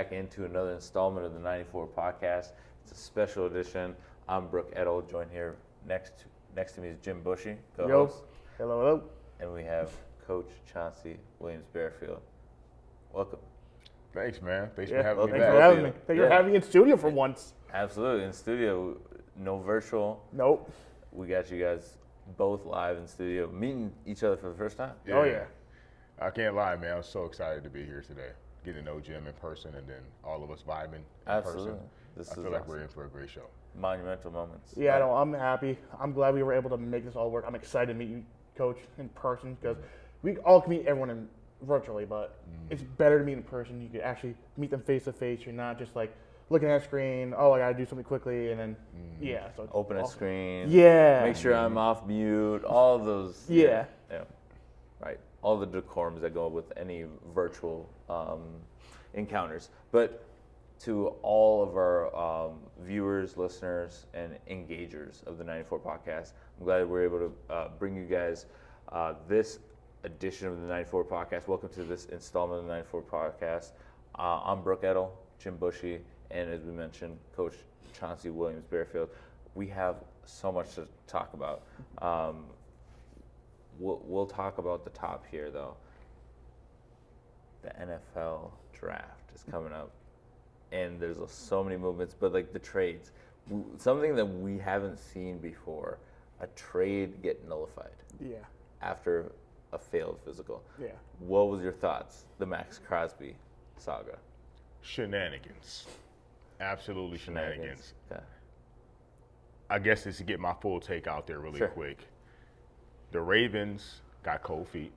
back into another installment of the 94 podcast. It's a special edition. I'm Brook Edel, joined here next to me is Jim Bushy, co-host. Hello. And we have Coach Chauncy Williams-Bearfield. Welcome. Thanks, man. Thanks for having me Thanks back. for having me. Thanks for having me in studio for once. Absolutely, in studio, no virtual. Nope. We got you guys both live in studio, meeting each other for the first time. Oh, yeah. I can't lie, man. I'm so excited to be here today. Get to know Jim in person and then all of us vibing in Absolutely. person. I feel like we're in for a great show. Monumental moments. Yeah, no, I'm happy. I'm glad we were able to make this all work. I'm excited to meet you, Coach, in person because we all can meet everyone virtually, but it's better to meet in person. You can actually meet them face to face. You're not just like looking at a screen. Oh, I gotta do something quickly, and then So it's Open a awesome. screen. Yeah. Make sure I'm off mute. All of those. Yeah. Right. All the decorums that go with any virtual encounters. But to all of our viewers, listeners, and engagers of the 94 podcast, I'm glad we're able to bring you guys this edition of the 94 podcast. Welcome to this installment of the 94 podcast. I'm Brook Edel, Jim Bushy, and as we mentioned, Coach Chauncy Williams-Bearfield. We have so much to talk about. We'll talk about the top here, though. The NFL draft is coming up, and there's so many movements, but like the trades, something that we haven't seen before, a trade get nullified after a failed physical. Yeah. What was your thoughts, the Max Crosby saga? Shenanigans. Absolutely shenanigans. Okay. I guess just to get my full take out there really quick. The Ravens got cold feet,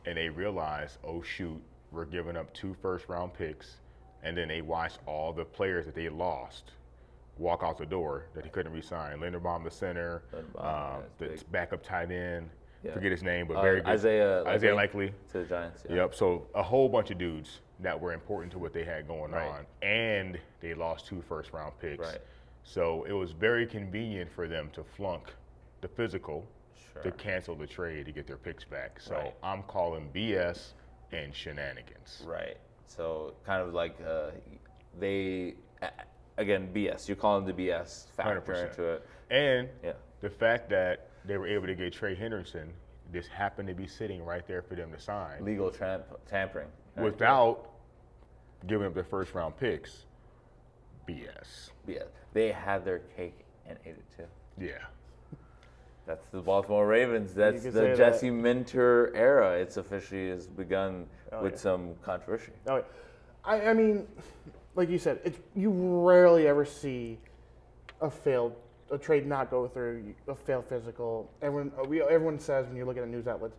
and they realized, oh, shoot, we're giving up 2 first-round picks, and then they watched all the players that they lost walk out the door that he couldn't re-sign. Linderbaum, the center, the backup tight end, forget his name, but very good. Isaiah Likely. To the Giants, Yep, so a whole bunch of dudes that were important to what they had going on, and they lost 2 first-round picks. Right. So it was very convenient for them to flunk the physical, to cancel the trade to get their picks back. So I'm calling BS and shenanigans. Right. So kind of like again, BS. You're calling the BS factor 100%. into it. And the fact that they were able to get Trey Henderson, this happened to be sitting right there for them to sign. Legal tampering. Without giving up their first-round picks. BS. BS. They had their cake and ate it too. Yeah. That's the Baltimore Ravens. That's the Jesse Minter era. It's officially has begun with some controversy. Oh, yeah. I mean, like you said, you rarely ever see a trade not go through, a failed physical. Everyone says when you look at the news outlets,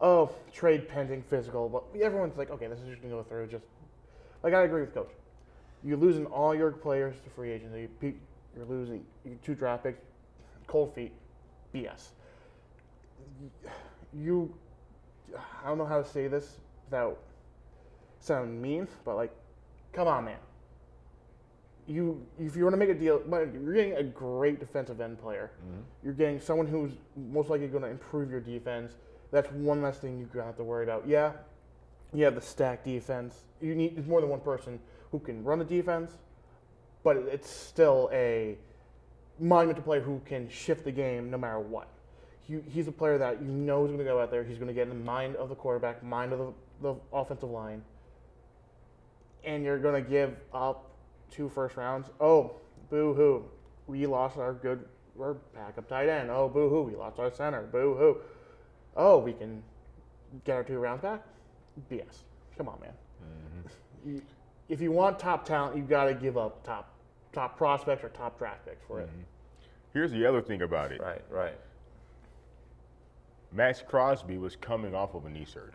oh, trade pending physical, but everyone's like, okay, this is just gonna go through. Just like I agree with Coach. You're losing all your players to free agency. You're losing 2 draft picks, cold feet. BS. I don't know how to say this without sounding mean, but like, come on, man. If you want to make a deal, you're getting a great defensive end player. You're getting someone who's most likely going to improve your defense. That's one less thing you're going to have to worry about. Yeah, you have the stacked defense. There's more than one person who can run the defense, but it's still a monumental player who can shift the game no matter what. He's a player that you know is going to go out there. He's going to get in the mind of the quarterback, mind of the offensive line, and you're going to give up 2 first rounds. Oh, boo-hoo. We lost our backup tight end. Oh, boo-hoo. We lost our center. Boo-hoo. Oh, we can get our 2 rounds back? BS. Come on, man. If you want top talent, you've got to give up top prospects or top draft picks for it. Here's the other thing about it. Right. Max Crosby was coming off of a knee surgery.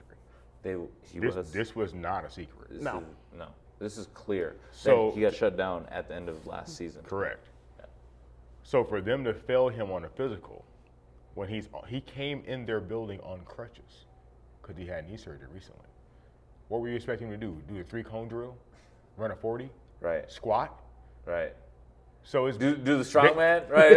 This was not a secret. No. This is clear. So he got shut down at the end of last season. Correct. Yeah. So for them to fail him on a physical, when he came in their building on crutches because he had knee surgery recently. What were you expecting him to do? Do the 3-cone drill? Run a 40? Right. Squat? Right. So it's do the strongman, right?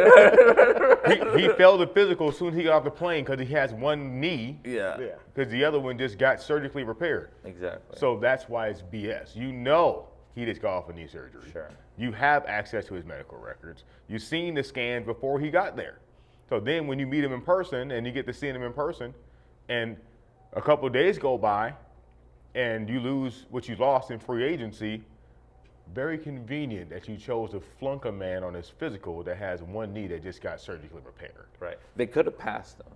he failed the physical as soon as he got off the plane because he has one knee. Yeah. Because the other one just got surgically repaired. Exactly. So that's why it's BS. You know he just got off a knee surgery. Sure. You have access to his medical records. You've seen the scans before he got there. So then when you meet him in person and you get to see him in person and a couple of days go by and you lose what you lost in free agency, very convenient that you chose to flunk a man on his physical that has one knee that just got surgically repaired. Right. They could have passed them.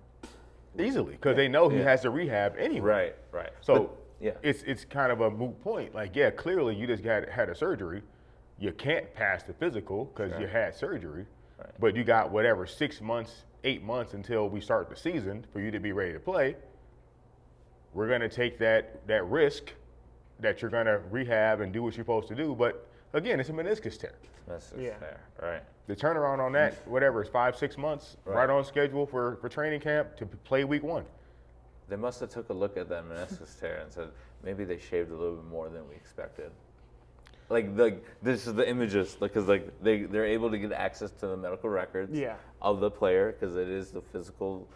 Easily, because they know he has to rehab anyway. Right. So But, it's kind of a moot point. Like, yeah, clearly you just had a surgery. You can't pass the physical because you had surgery. Right. But you got whatever, 6 months, 8 months until we start the season for you to be ready to play. We're going to take that risk that you're going to rehab and do what you're supposed to do. But again, it's a meniscus tear. That's Yeah. fair. Right. The turnaround on that, whatever, is 5-6 months, right on schedule for training camp to play week 1. They must have took a look at that meniscus tear and said maybe they shaved a little bit more than we expected. This is the images because they're able to get access to the medical records of the player because it is the physical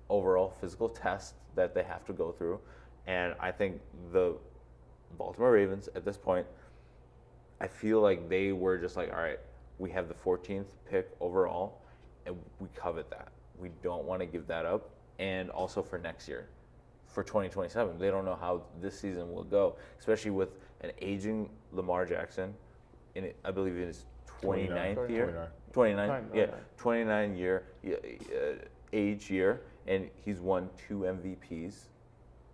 overall physical test that they have to go through, and I think the Baltimore Ravens at this point, I feel like they were just like, all right, we have the 14th pick overall, and we covet that. We don't want to give that up, and also for next year. For 2027, they don't know how this season will go, especially with an aging Lamar Jackson, I believe in his 29th year. 29 year age year, and he's won 2 MVPs.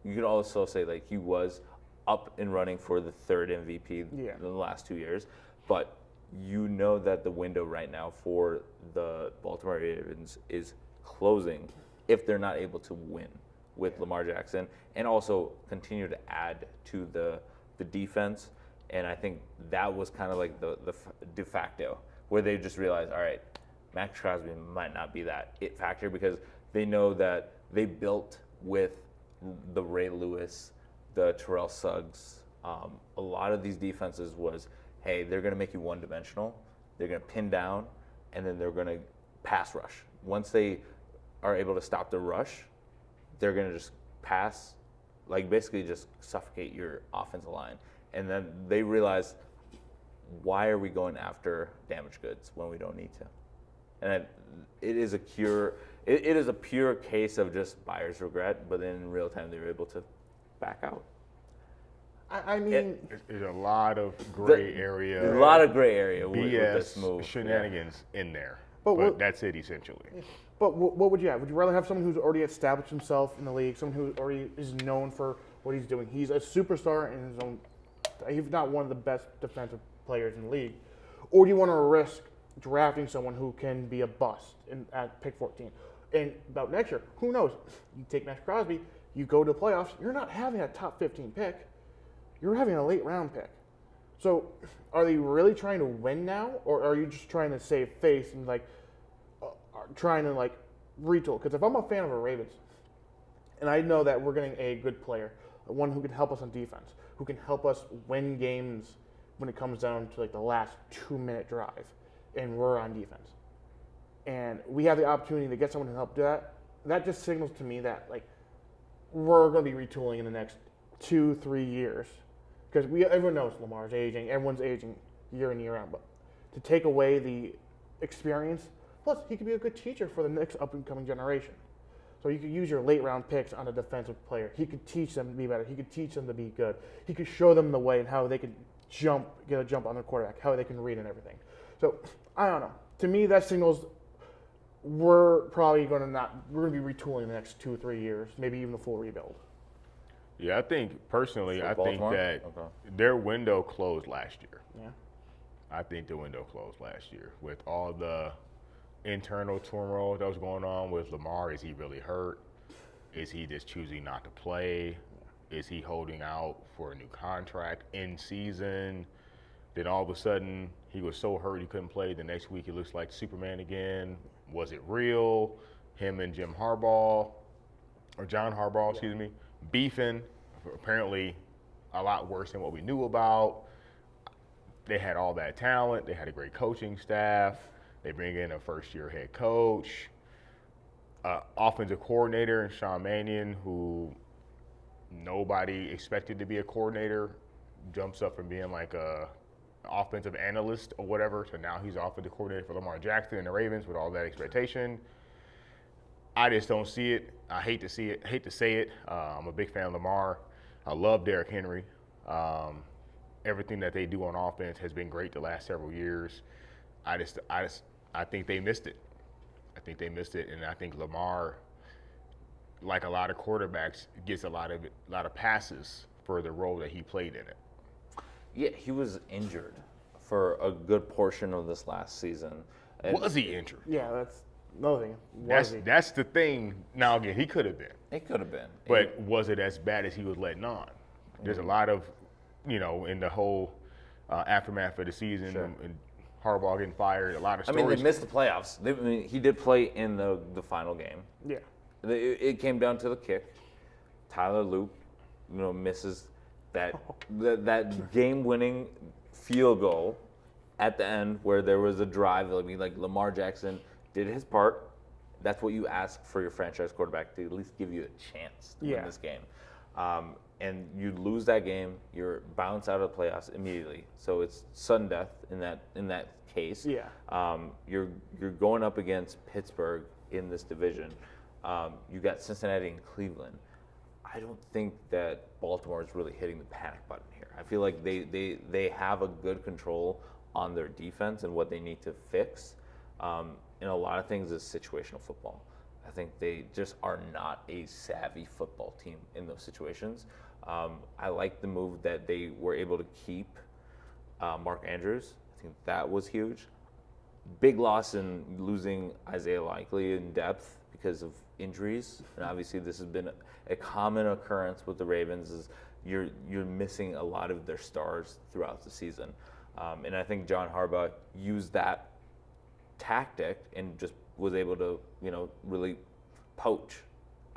You could also say like he was up and running for the 3rd MVP in the last 2 years, but you know that the window right now for the Baltimore Ravens is closing if they're not able to win with Lamar Jackson and also continue to add to the defense. And I think that was kind of like the de facto where they just realized, all right, Max Crosby might not be that it factor because they know that they built with the Ray Lewis, the Terrell Suggs. A lot of these defenses was, hey, they're going to make you one-dimensional. They're going to pin down, and then they're going to pass rush. Once they are able to stop the rush, they're going to just pass, like basically just suffocate your offensive line. And then they realize, why are we going after damaged goods when we don't need to? And it is a pure case of just buyer's regret, but then in real time they were able to back out. I mean, there's a lot of gray area. There's a lot of gray area with this BS move. shenanigans in there. But that's it essentially. But what would you have? Would you rather have someone who's already established himself in the league, someone who already is known for what he's doing? He's a superstar in his own. He's not one of the best defensive players in the league. Or do you want to risk drafting someone who can be a bust at pick 14? And about next year, who knows? You take Max Crosby, you go to the playoffs, you're not having a top 15 pick. You're having a late round pick. So are they really trying to win now? Or are you just trying to save face and trying to retool? Because if I'm a fan of the Ravens, and I know that we're getting a good player, one who can help us on defense, who can help us win games when it comes down to the last 2-minute drive, and we're on defense, and we have the opportunity to get someone to help do that, that just signals to me that we're going to be retooling in the next 2-3 years, because everyone knows Lamar's aging, everyone's aging year in year out, but to take away the experience, plus he could be a good teacher for the next up and coming generation. So you could use your late round picks on a defensive player. He could teach them to be better. He could teach them to be good. He could show them the way and how they could get a jump on their quarterback, how they can read and everything. So I don't know. To me, that signals we're probably going to be retooling in the next 2 or 3 years, maybe even a full rebuild. Yeah, I think personally, For I think Baltimore? that Okay. their window closed last year. Yeah. I think the window closed last year with all the internal turmoil that was going on with Lamar. Is he really hurt? Is he just choosing not to play? Is he holding out for a new contract in season? Then all of a sudden he was so hurt he couldn't play. The next week he looks like Superman again. Was it real? Him and John Harbaugh, beefing, apparently a lot worse than what we knew about. They had all that talent. They had a great coaching staff. They bring in a first-year head coach, offensive coordinator, and Sean Mannion, who nobody expected to be a coordinator jumps up from being like a offensive analyst or whatever to now he's offensive coordinator for Lamar Jackson and the Ravens with all that expectation. I just don't see it. I hate to see it. Hate to say it. I'm a big fan of Lamar. I love Derrick Henry. Everything that they do on offense has been great the last several years. I think they missed it. And I think Lamar, like a lot of quarterbacks, gets a lot of passes for the role that he played in it. Yeah, he was injured for a good portion of this last season. And Was he injured? Yeah, that's another thing. That's the thing. Now again, he could have been. it could have been. But was it as bad as he was letting on? There's a lot of, in the whole aftermath of the season and Harbaugh getting fired, a lot of I stories. mean, they missed the playoffs. He did play in the final game. Yeah. It came down to the kick. Tyler Luke, misses that game-winning field goal at the end where there was a drive. I mean, like Lamar Jackson did his part. That's what you ask for your franchise quarterback, to at least give you a chance to win this game. And you lose that game, you're bounced out of the playoffs immediately. So it's sudden death in that case. Yeah. You're going up against Pittsburgh in this division. You got Cincinnati and Cleveland. I don't think that Baltimore is really hitting the panic button here. I feel like they have a good control on their defense and what they need to fix. And a lot of things is situational football. I think they just are not a savvy football team in those situations. I like the move that they were able to keep Mark Andrews. I think that was huge. Big loss in losing Isaiah Likely in depth because of injuries. And obviously this has been a common occurrence with the Ravens is you're missing a lot of their stars throughout the season. And I think John Harbaugh used that tactic and just was able to, really poach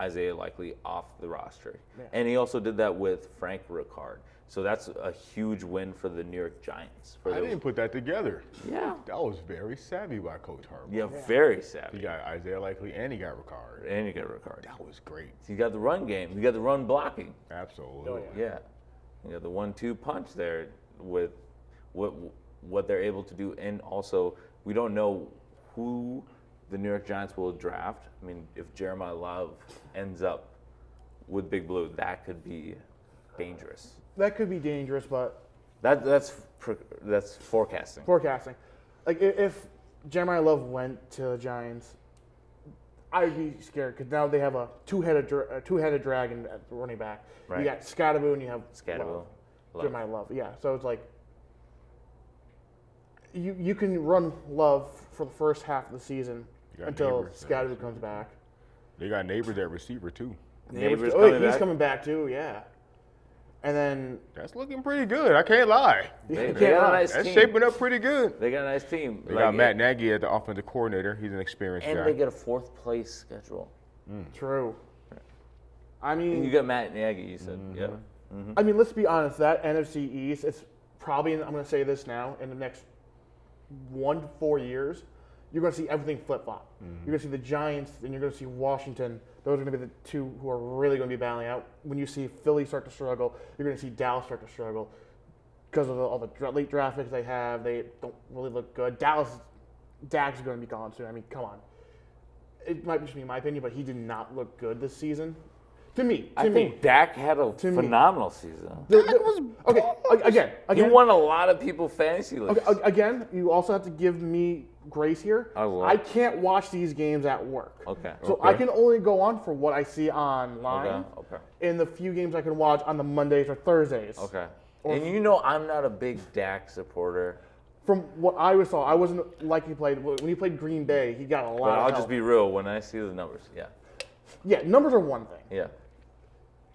Isaiah Likely off the roster. Yeah. And he also did that with Frank Ricard. So that's a huge win for the New York Giants. I didn't put that together. Yeah. That was very savvy by Coach Harbaugh. Yeah, very savvy. He got Isaiah Likely and he got Ricard. That was great. So you got the run game. You got the run blocking. Absolutely. Oh, yeah. You got the 1-2 punch there with what they're able to do. And also, we don't know who the New York Giants will draft. I mean, if Jeremiah Love ends up with Big Blue, that could be dangerous. That could be dangerous, but that's forecasting. Forecasting. Like if Jeremiah Love went to the Giants, I'd be scared because now they have a two-headed dragon at running back. Right. You got Scatterboo and you have Love. Jeremiah Love. Yeah, so it's like you can run Love for the first half of the season until Scatterboo comes back. They got Neighbors at receiver too. He's coming back too. Yeah. And then that's looking pretty good. I can't lie. They got a nice That's team. shaping up pretty good. They got a nice team. They got Matt Nagy at the offensive coordinator. He's an experienced guy. And they get a fourth place schedule. True. I mean, and you got Matt Nagy. You said, yeah. Mm-hmm. I mean, let's be honest. That NFC East, it's probably. I'm going to say this now. In the next 1 to 4 years, you're going to see everything flip flop. You're going to see the Giants, and you're going to see Washington. Those are going to be the two who are really going to be battling out. When you see Philly start to struggle, you're going to see Dallas start to struggle because of all the late draft picks they have. They don't really look good. Dak's going to be gone soon. I mean, come on. It might just be my opinion, but he did not look good this season. To me, I think Dak had a phenomenal season. Again, he won a lot of people fantasy leagues. Okay, again, you also have to give me grace here. I can't watch these games at work. Okay. So I can only go on for what I see online. Okay. In the few games I can watch on the Mondays or Thursdays. Okay. And I'm not a big Dak supporter. From what I saw, I wasn't like he played when he played Green Bay. He got a lot. But I'll just be real. When I see the numbers, yeah, numbers are one thing. Yeah.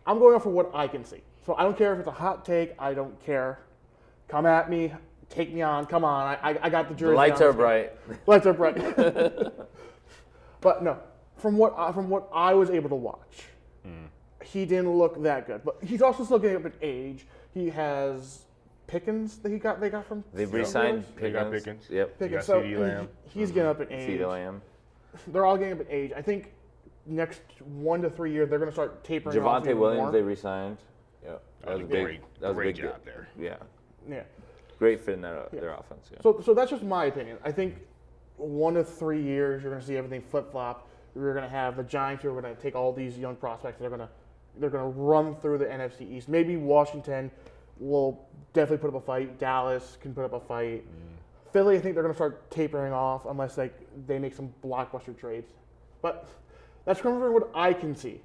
I'm going off for what I can see. So I don't care if it's a hot take. I don't care. Come at me. Take me on. Come on. I got the jersey. The lights are bright. Lights are bright. But no, from what I was able to watch, he didn't look that good. But he's also still getting up in age. He has Pickens that they got from. They've re-signed Pickens. They got Pickens. Yep. Pickens. So he's getting up in age. CeeDee Lamb. They're all getting up in age. I think next 1 to 3 years they're going to start tapering off Javonte even Williams more. they re-signed. Yep. That was a great big job there. Yeah, Yeah. great fit in their offense. Yeah. So that's just my opinion. I think 1 to 3 years, you're going to see everything flip flop. You're going to have the Giants who are going to take all these young prospects. They're going to run through the NFC East. Maybe Washington will definitely put up a fight. Dallas can put up a fight. Philly, I think they're going to start tapering off unless they make some blockbuster trades. But that's from what I can see.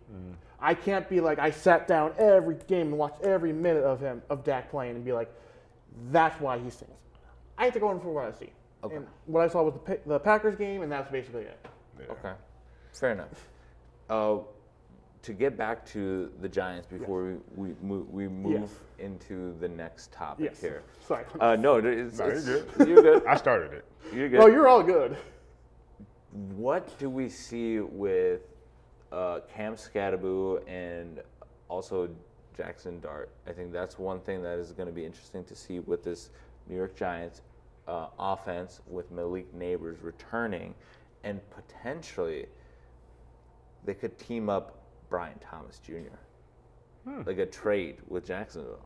I can't be like, I sat down every game and watched every minute of Dak playing and be like, that's why he stinks. I have to go in for what I see. Okay. And what I saw was the Packers game, and that's basically it. Yeah. Okay, fair enough. To get back to the Giants before we move into the next topic Yes. here. Sorry. No, You're good. You're good. I started it. You're good. No, you're all good. What do we see with Cam Scatterboo and also Jackson Dart? I think that's one thing that is going to be interesting to see with this New York Giants offense with Malik Neighbors returning, and potentially they could team up Brian Thomas Jr. Like a trade with Jacksonville.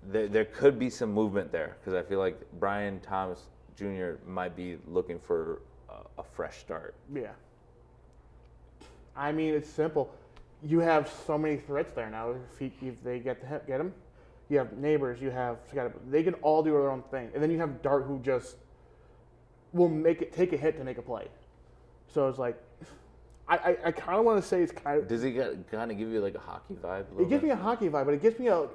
There could be some movement there because I feel like Brian Thomas Jr. might be looking for a fresh start. Yeah. I mean, it's simple. You have so many threats there now. If they get him, you have Neighbors. You have they can all do their own thing, and then you have Dart who just will take a hit to make a play. So it's like, I kind of want to say it's kind of. Does he kind of give you like a hockey vibe? It gives me a hockey vibe, but it gives me a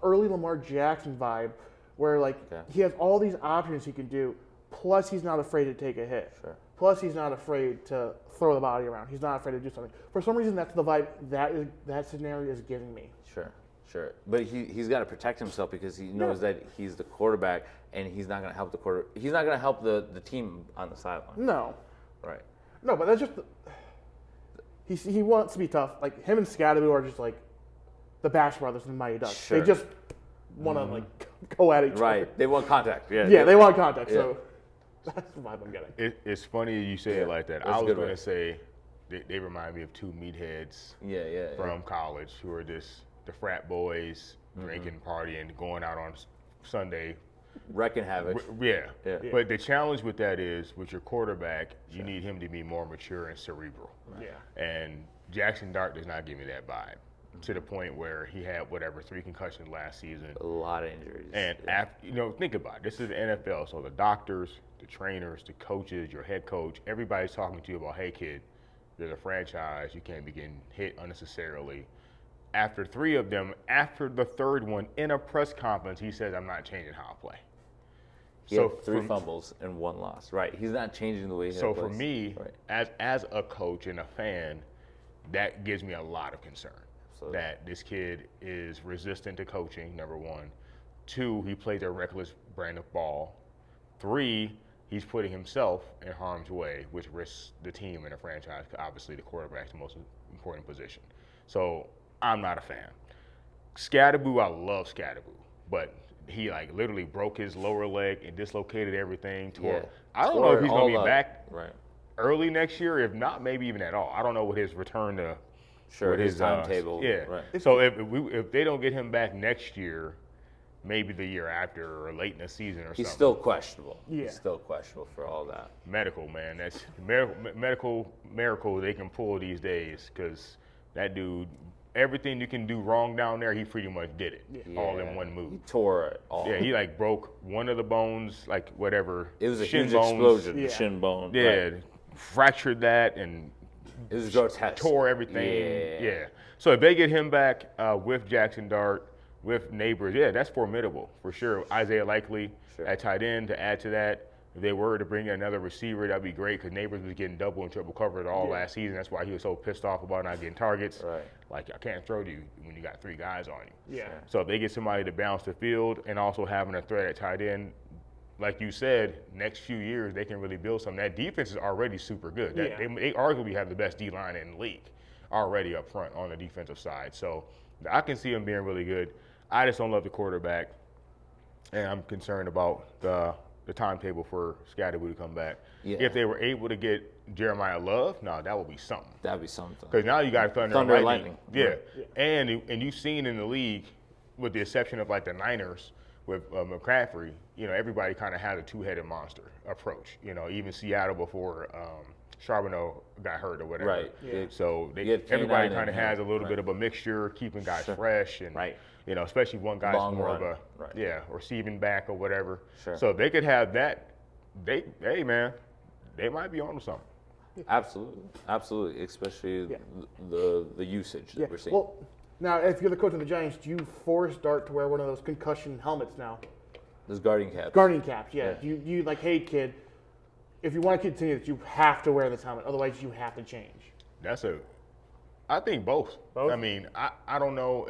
early Lamar Jackson vibe, where he has all these options he can do. Plus, he's not afraid to take a hit. Sure. Plus, he's not afraid to throw the body around. He's not afraid to do something. For some reason, that's the vibe that scenario is giving me. Sure. But he's got to protect himself because he knows that he's the quarterback and he's not going to help He's not going to help the team on the sideline. No. Right. No, but that's just. He wants to be tough. Like him and Scatterboo are just like the Bash Brothers and the Mighty Ducks. Sure. They just want to go at each other. Right. They want contact. Yeah. Yeah, they want contact. Yeah. So that's the vibe I'm getting. It's funny you say it like that. That's I a was good going way. to say they remind me of two meatheads Yeah. from college who are just the frat boys drinking, partying, going out on Sunday. Wrecking havoc. Yeah. Yeah. But the challenge with that is with your quarterback, you need him to be more mature and cerebral. Yeah. And Jackson Dart does not give me that vibe to the point where he had 3 concussions last season. A lot of injuries. And after, think about it. This is the NFL, so the doctors, the trainers, the coaches, your head coach, everybody's talking to you about, hey kid, there's a franchise, you can't be getting hit unnecessarily. After 3 of them, after the third one in a press conference, he says, I'm not changing how I play. He had 3 fumbles and 1 loss. Right. He's not changing the way he So plays. for me, as a coach and a fan, that gives me a lot of concern. Absolutely. That this kid is resistant to coaching, number 1. 2, he plays a reckless brand of ball. 3, he's putting himself in harm's way, which risks the team and the franchise. Obviously, the quarterback's the most important position. So I'm not a fan. Scatterboo, I love Scatterboo, but he literally broke his lower leg and dislocated everything. I don't know if he's going to be back early next year. If not, maybe even at all. I don't know what his return to. Sure, his timetable. Right. So if they don't get him back next year, maybe the year after or late in the season or something. He's still questionable. Yeah. He's still questionable for all that. Medical, man. That's medical miracle they can pull these days because that dude, everything you can do wrong down there, he pretty much did it all in one move. He tore it all. Yeah, he broke one of the bones, whatever. It was a shin huge bones. explosion, Yeah. shin bone. Yeah, Right. fractured that and It was grotesque. tore everything. Yeah. Yeah. So if they get him back with Jackson Dart, with Neighbors, that's formidable for sure. Isaiah Likely at tight end to add to that. If they were to bring in another receiver, that'd be great because Neighbors was getting double and triple covered all last season. That's why he was so pissed off about not getting targets. Right. I can't throw to you when you got 3 guys on you. Yeah. So if they get somebody to balance the field and also having a threat at tight end, like you said, next few years they can really build something. That defense is already super good. They arguably have the best D-line in the league already up front on the defensive side. So I can see them being really good. I just don't love the quarterback, and I'm concerned about the the timetable for Scatterboo to come back. Yeah. If they were able to get Jeremiah Love, no, that would be something. That'd be something. Because now you got Thunder Thunder and and Lightning. Lightning. Yeah. And you've seen in the league, with the exception of like the Niners with McCaffrey, everybody kind of had a two-headed monster approach. Even Seattle before Charbonneau got hurt or whatever. Right. Yeah. So You get everybody K9 kind of in has a him. little Right. bit of a mixture, keeping guys fresh and Right. especially one guy's Long more run. of a Right. receiving back or whatever. Sure. So if they could have that, hey man, they might be on to something. Absolutely, especially Yeah. the usage that we're seeing. Well, now if you're the coach of the Giants, do you force Dart to wear one of those concussion helmets now? Those guardian caps. Guardian caps, yeah. Yeah. Do you like, hey kid, if you want to continue this, you have to wear this helmet, otherwise you have to change. I think both. Both? I mean, I don't know.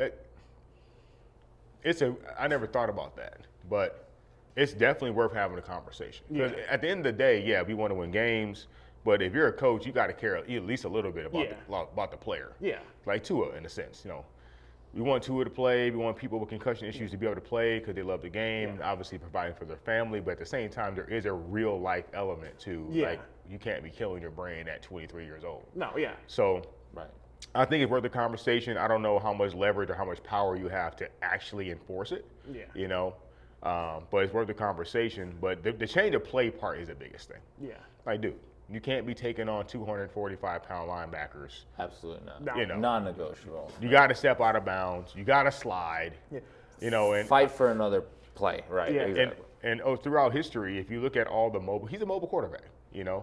I never thought about that, but it's definitely worth having a conversation. Because at the end of the day, we want to win games, but if you're a coach, you got to care at least a little bit about the player. Yeah. Like Tua, in a sense, We want Tua to play. We want people with concussion issues to be able to play because they love the game, obviously providing for their family. But at the same time, there is a real life element to, like, you can't be killing your brain at 23 years old. No, yeah. So Right. I think it's worth the conversation. I don't know how much leverage or how much power you have to actually enforce it. Yeah. But it's worth the conversation. But the change of play part is the biggest thing. Yeah. Like, dude, you can't be taking on 245-pound linebackers. Absolutely not. No. Non-negotiable. You got to step out of bounds. You got to slide. Yeah. And Fight for another play. Right. Yeah. Exactly. and throughout history, if you look at all the he's a mobile quarterback.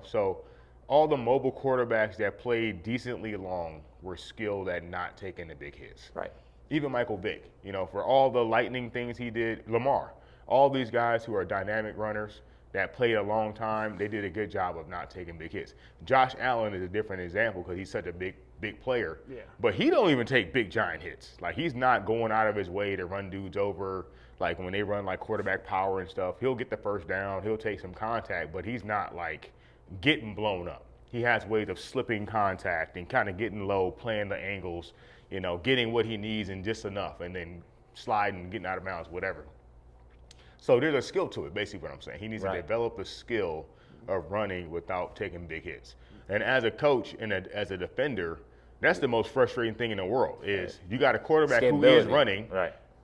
So all the mobile quarterbacks that played decently long were skilled at not taking the big hits. Right. Even Michael Vick, for all the lightning things he did, Lamar, all these guys who are dynamic runners that played a long time, they did a good job of not taking big hits. Josh Allen is a different example because he's such a big player. Yeah. But he don't even take big giant hits. Like, he's not going out of his way to run dudes over. Like, when they run like quarterback power and stuff, he'll get the first down, he'll take some contact, but he's not like getting blown up. He has ways of slipping contact and kind of getting low, playing the angles, getting what he needs and just enough, and then sliding, getting out of bounds, whatever. So there's a skill to it, basically what I'm saying. He needs to develop a skill of running without taking big hits. And as a coach and as a defender, that's the most frustrating thing in the world is you got a quarterback who is running,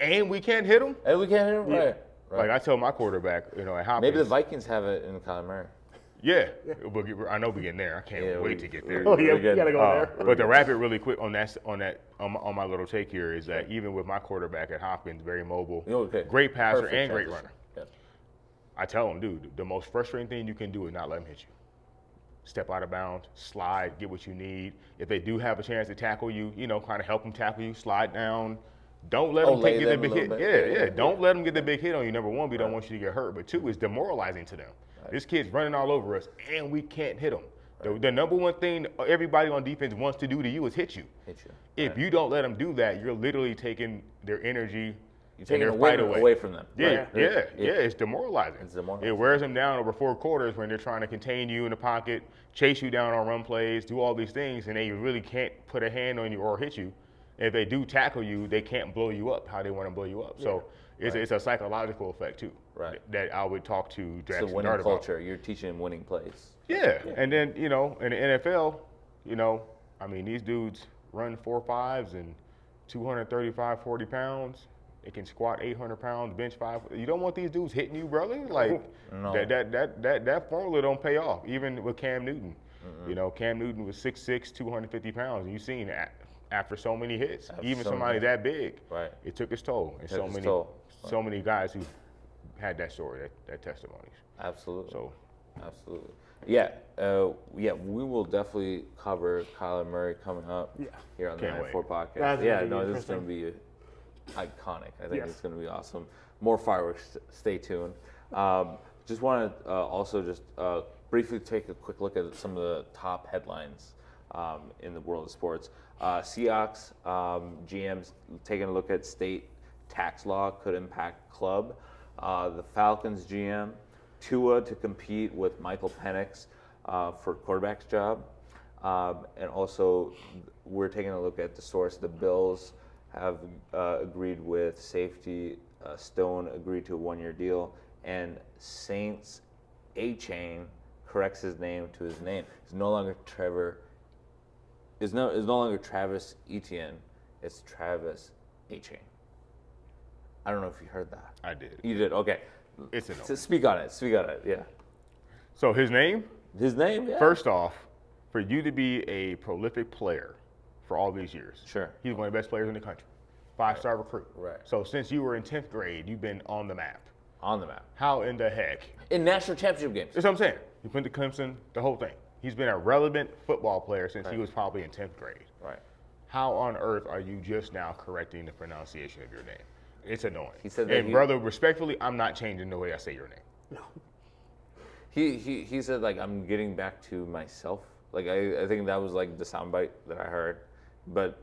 and we can't hit him. And we can't hit him. Right. Like I tell my quarterback, at Hopkins. Maybe the Vikings have it in Kyler Murray. Yeah, I know we're getting there. I can't wait to get there. Oh yeah, we gotta go there. But to wrap it really quick on my little take here is that even with my quarterback at Hopkins, very mobile, great passer and great runner. Yeah. I tell him, dude, the most frustrating thing you can do is not let him hit you. Step out of bounds, slide, get what you need. If they do have a chance to tackle you, kind of help them tackle you, slide down. Don't let them get the big hit. Yeah. Don't let them get the big hit on you. Number one, we don't want you to get hurt. But two, it's demoralizing to them. This kid's running all over us, and we can't hit him. The number one thing everybody on defense wants to do to you is hit you. If you don't let them do that, you're literally taking their energy You're taking their the fight wind away from them. Yeah, it's demoralizing. It's demoralizing. It wears them down over 4 quarters when they're trying to contain you in the pocket, chase you down on run plays, do all these things, and they really can't put a hand on you or hit you. If they do tackle you, they can't blow you up how they want to blow you up. So it's a psychological effect too. Right. That I would talk to Jackson It's a winning Dart culture. about. You're teaching them winning plays. Yeah. And then, in the NFL, these dudes run 4.5s and 235, 40 pounds. They can squat 800 pounds, bench 5. You don't want these dudes hitting you, brother. Like, No. that formula don't pay off, even with Cam Newton. Cam Newton was 6'6", 250 pounds, and you've seen that after so many hits. Even somebody that big, it took its toll. And so many guys who had that story, that testimonies. Absolutely. So, absolutely. Yeah, we will definitely cover Kyler Murray coming up here on the Can't 94 podcast. That's this is going to be iconic. I think it's going to be awesome. More fireworks. Stay tuned. Just want to also just briefly take a quick look at some of the top headlines in the world of sports. Seahawks GMs taking a look at state tax law could impact club. The Falcons GM, Tua to compete with Michael Penix for quarterback's job. And also, we're taking a look at the source. The Bills have agreed with safety. Stone agreed to a 1-year deal. and Saints A-Chain corrects his name to his name. It's no longer Trevor. It's no longer Travis Etienne. It's Travis A-Chain. I don't know if you heard that. I did. You did. Okay. It's a no. So speak on it. Speak on it. Yeah. So his name? His name. Yeah. First off, for you to be a prolific player for all these years, Sure. he's one of the best players in the country, 5-star recruit. Right. So since you were in 10th grade, you've been on the map. On the map. How in the heck? In national championship games. That's what I'm saying. He went to Clemson, the whole thing. He's been a relevant football player since he was probably in 10th grade. Right. How on earth are you just now correcting the pronunciation of your name? It's annoying. He said that and brother, respectfully, I'm not changing the way I say your name. No. He said, like, I'm getting back to myself. Like, I think that was like the soundbite that I heard. But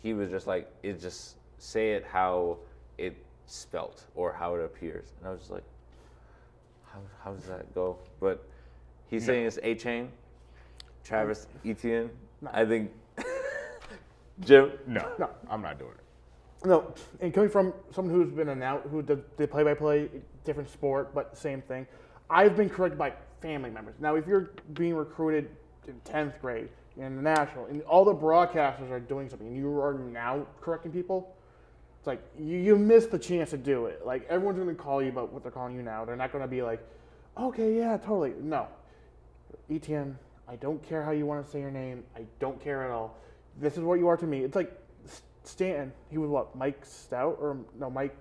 he was just like, just say it how it's spelt or how it appears. And I was just like, how does that go? But he's saying it's A-Chain, Travis Etienne. No. I think Jim. No, I'm not doing it. No, and coming from someone who's been who did the play-by-play, different sport, but same thing, I've been corrected by family members. Now, if you're being recruited in 10th grade in the national, and all the broadcasters are doing something, and you are now correcting people, it's like you missed the chance to do it. Like, everyone's going to call you about what they're calling you now. They're not going to be like, okay, yeah, totally. No. Etienne, I don't care how you want to say your name. I don't care at all. This is what you are to me. It's like Stanton, he was what, Mike Stout or no Mike?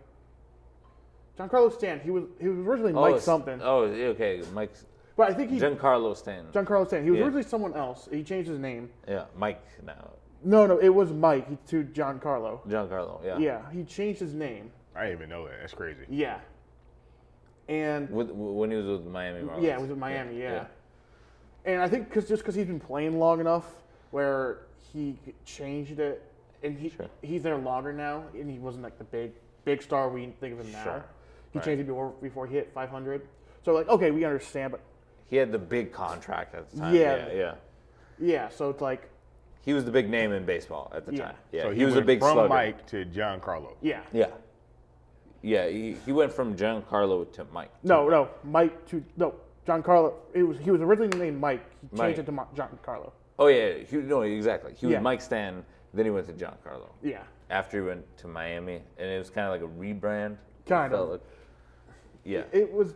Giancarlo Stanton. He was originally Mike something. Oh, okay, Mike. But I think Giancarlo Stanton. Giancarlo Stanton. He was Yeah. originally someone else. He changed his name. Yeah, Mike now. No, it was Mike to Giancarlo. Giancarlo. Yeah. Yeah, he changed his name. I didn't even know that. That's crazy. Yeah. And When he was with Miami Marlins. yeah, it was with Miami. Yeah. And I think because he's been playing long enough, where he changed it, and he's there longer now, and he wasn't like the big star we think of him now. Sure. He Right. changed it before he hit 500. So like, okay, we understand, but He had the big contract at the time. Yeah. yeah, so it's like, He was the big name in baseball at the Yeah. time. Yeah, So he was a went big from slugger. Mike to Giancarlo. yeah. Yeah, he went from Giancarlo to Mike. Giancarlo. He was originally named Mike. He Mike. changed it to Giancarlo. Oh yeah, exactly. He was Yeah. Mike Stanton, then he went to Giancarlo. Yeah, After he went to Miami, and it was kind of like a rebrand. Kind of. Felt like- yeah. it was.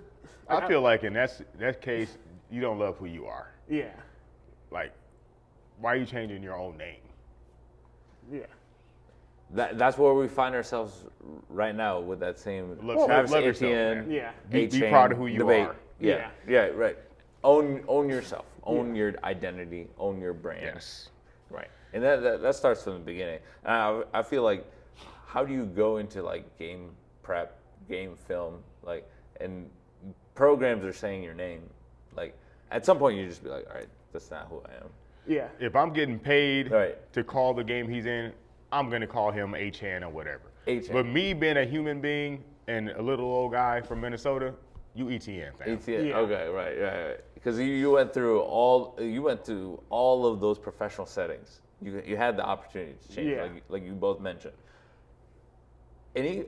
I feel like in that case, you don't love who you are. Yeah, Like, why are you changing your own name? yeah. That's where we find ourselves right now with that same Love- Travis love yourself, Etienne. man. Yeah. Be A-Chain proud of who you debate. are. Yeah, right. Own yourself. Own your identity. Own your brand. Yes. Right, and that starts from the beginning. And I feel like, how do you go into like game prep, game film, like, and programs are saying your name, like, at some point you just be like, all right, that's not who I am. Yeah. If I'm getting paid Right. to call the game he's in, I'm going to call him A-Chan or whatever. A-Chan. But me being a human being and a little old guy from Minnesota, you ETN, fam. ATN. Yeah. Okay, right. Because you went through all of those professional settings. You had the opportunity to change, Yeah. like you both mentioned. And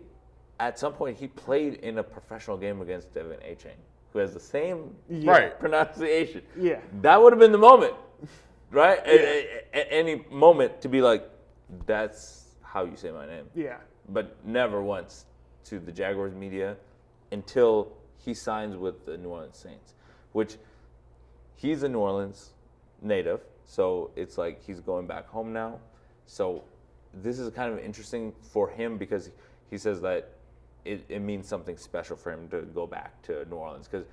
at some point, he played in a professional game against Devin A-Chain, who has the same Right. pronunciation. Yeah. That would have been the moment, right? At any moment to be like, that's how you say my name. Yeah. But never once to the Jaguars media until he signs with the New Orleans Saints, which he's a New Orleans native, so it's like he's going back home now. So this is kind of interesting for him because he says that it means something special for him to go back to New Orleans because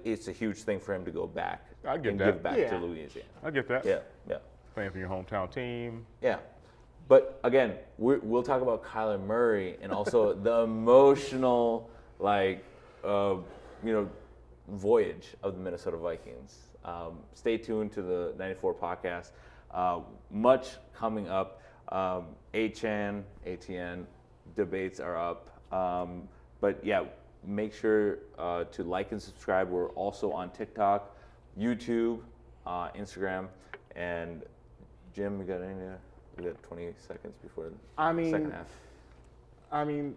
it's a huge thing for him to go back I get and that. give back Yeah. to Louisiana. I get that. Yeah. Playing for your hometown team. Yeah. But again, we'll talk about Kyler Murray and also the emotional, voyage of the Minnesota Vikings. Stay tuned to the 94 podcast. Much coming up. ATN debates are up. But yeah, make sure to like and subscribe. We're also on TikTok, YouTube, Instagram, and Jim, we got 20 seconds before the second half. I mean,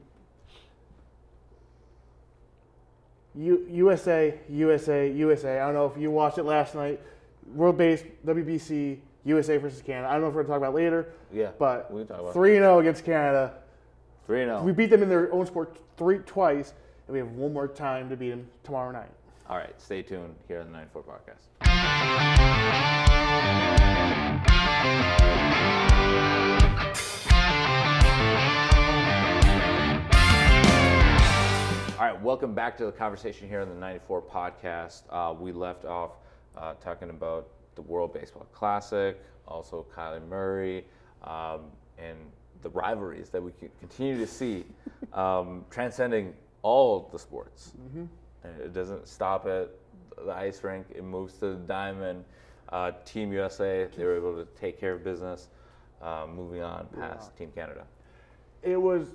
USA, USA, USA. I don't know if you watched it last night. World-based WBC, USA versus Canada. I don't know if we're going to talk about it later. Yeah, But we can talk about 3-0 against Canada. 3-0. We beat them in their own sport twice, and we have one more time to beat them tomorrow night. All right, stay tuned here on the 94 podcast. All right, welcome back to the conversation here on the 94 podcast. We left off talking about the World Baseball Classic, also Kyler Murray, and the rivalries that we continue to see transcending all the sports. And it doesn't stop at the ice rink. It moves to the diamond. Team USA, they were able to take care of business, moving on past Team Canada. It was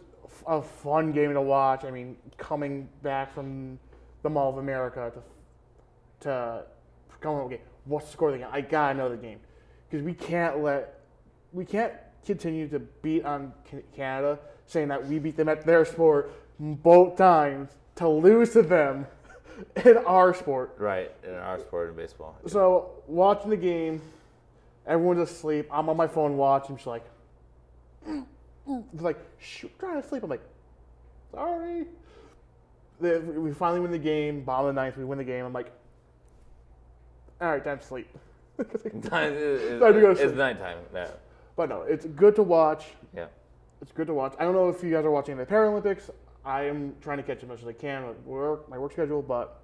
a fun game to watch. I mean, coming back from the Mall of America to come home, okay, what's the score of the game? I gotta know the game because we can't continue to beat on Canada, saying that we beat them at their sport both times to lose to them in our sport. Right, in our sport in baseball. So watching the game, everyone's asleep. I'm on my phone watching. She's like, it's like, shoot, trying to sleep. I'm like, sorry. We finally win the game. Bottom of the ninth, we win the game. I'm like, all right, time to sleep. It's sleep. nighttime. Yeah. But no, it's good to watch. Yeah. It's good to watch. I don't know if you guys are watching the Paralympics. I am trying to catch as much as I can with my work schedule, but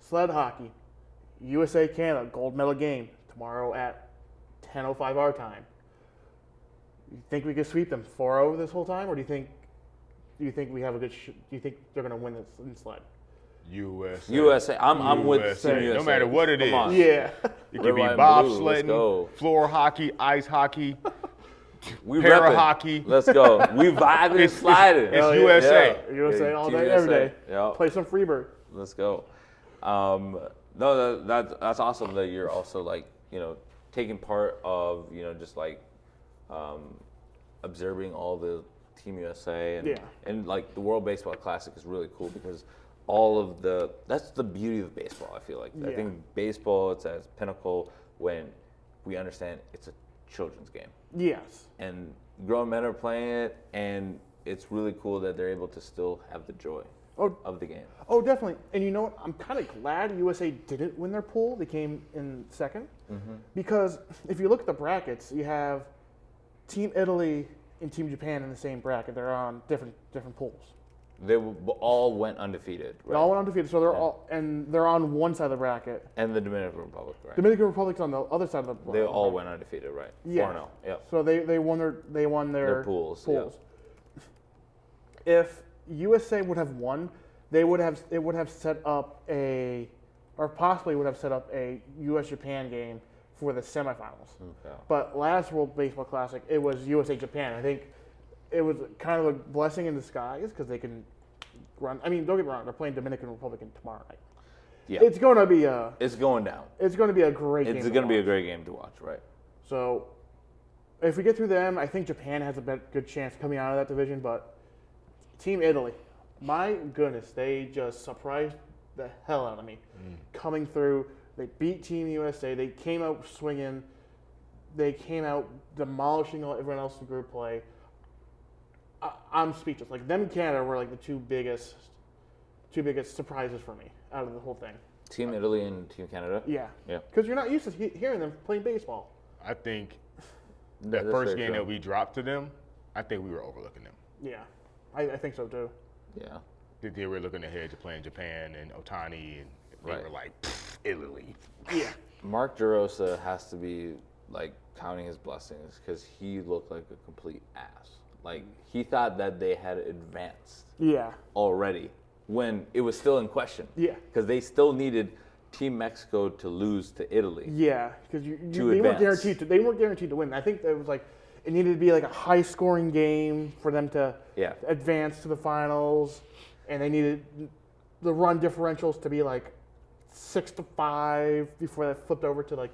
sled hockey, USA Canada gold medal game tomorrow at 10:05 our time. You think we could sweep them 4-0 this whole time, or do you think we have a good? Do you think they're going to win this in sled? USA. I'm with Team USA. No matter what it is. Come on. Yeah. It could be Red, white, and blue. Let's bobsledding, go. floor hockey, ice hockey, We para repping. hockey. Let's go. We vibing and sliding. It's USA. Yeah. USA all Team day, USA. every day. Yep. Play some Freebird. Let's go. No, that's awesome that you're also like, taking part of, just like observing all the Team USA and like the World Baseball Classic is really cool because that's the beauty of baseball. I feel like I think baseball it's at its pinnacle when we understand it's a children's game. Yes. And grown men are playing it, and it's really cool that they're able to still have the joy of the game. Oh, definitely. And you know what? I'm kind of glad USA didn't win their pool. They came in second. Because if you look at the brackets, you have Team Italy and Team Japan in the same bracket. They're on different pools. They all went undefeated. Right? They all went undefeated, so they're on one side of the bracket. And the Dominican Republic, right? Dominican Republic's on the other side of the bracket. They all went undefeated, right? Yeah. 4-0. Yep. So they won their pools. If USA would have won, it would have set up possibly would have set up a US Japan game for the semifinals. Okay. But last World Baseball Classic, it was USA Japan. I think it was kind of a blessing in disguise because they can run. I mean, don't get me wrong, they're playing Dominican Republic tomorrow night. Yeah. It's going to be It's going down. It's going to be a great game. It's going to be a great game to watch, right? So, if we get through them, I think Japan has a good chance coming out of that division. But Team Italy, my goodness, they just surprised the hell out of me. Coming through, they beat Team USA. They came out swinging. They came out demolishing everyone else in group play. I'm speechless. Like them and Canada were like the two biggest surprises for me out of the whole thing. Team Italy and Team Canada? Yeah. Yeah. Because you're not used to hearing them playing baseball. I think the That's first very game true. that we dropped to them, I think we were overlooking them. Yeah. I think so too. Yeah. They were looking ahead to playing Japan and Otani, and they Right. were like, Italy. Yeah. Mark DeRosa has to be like counting his blessings because he looked like a complete ass. Like he thought that they had advanced Yeah. already when it was still in question. Yeah. Because they still needed Team Mexico to lose to Italy. Yeah, because To they weren't advance. guaranteed to. They weren't guaranteed to win. I think it was like it needed to be like a high-scoring game for them to advance to the finals, and they needed the run differentials to be like 6-5 before that flipped over to like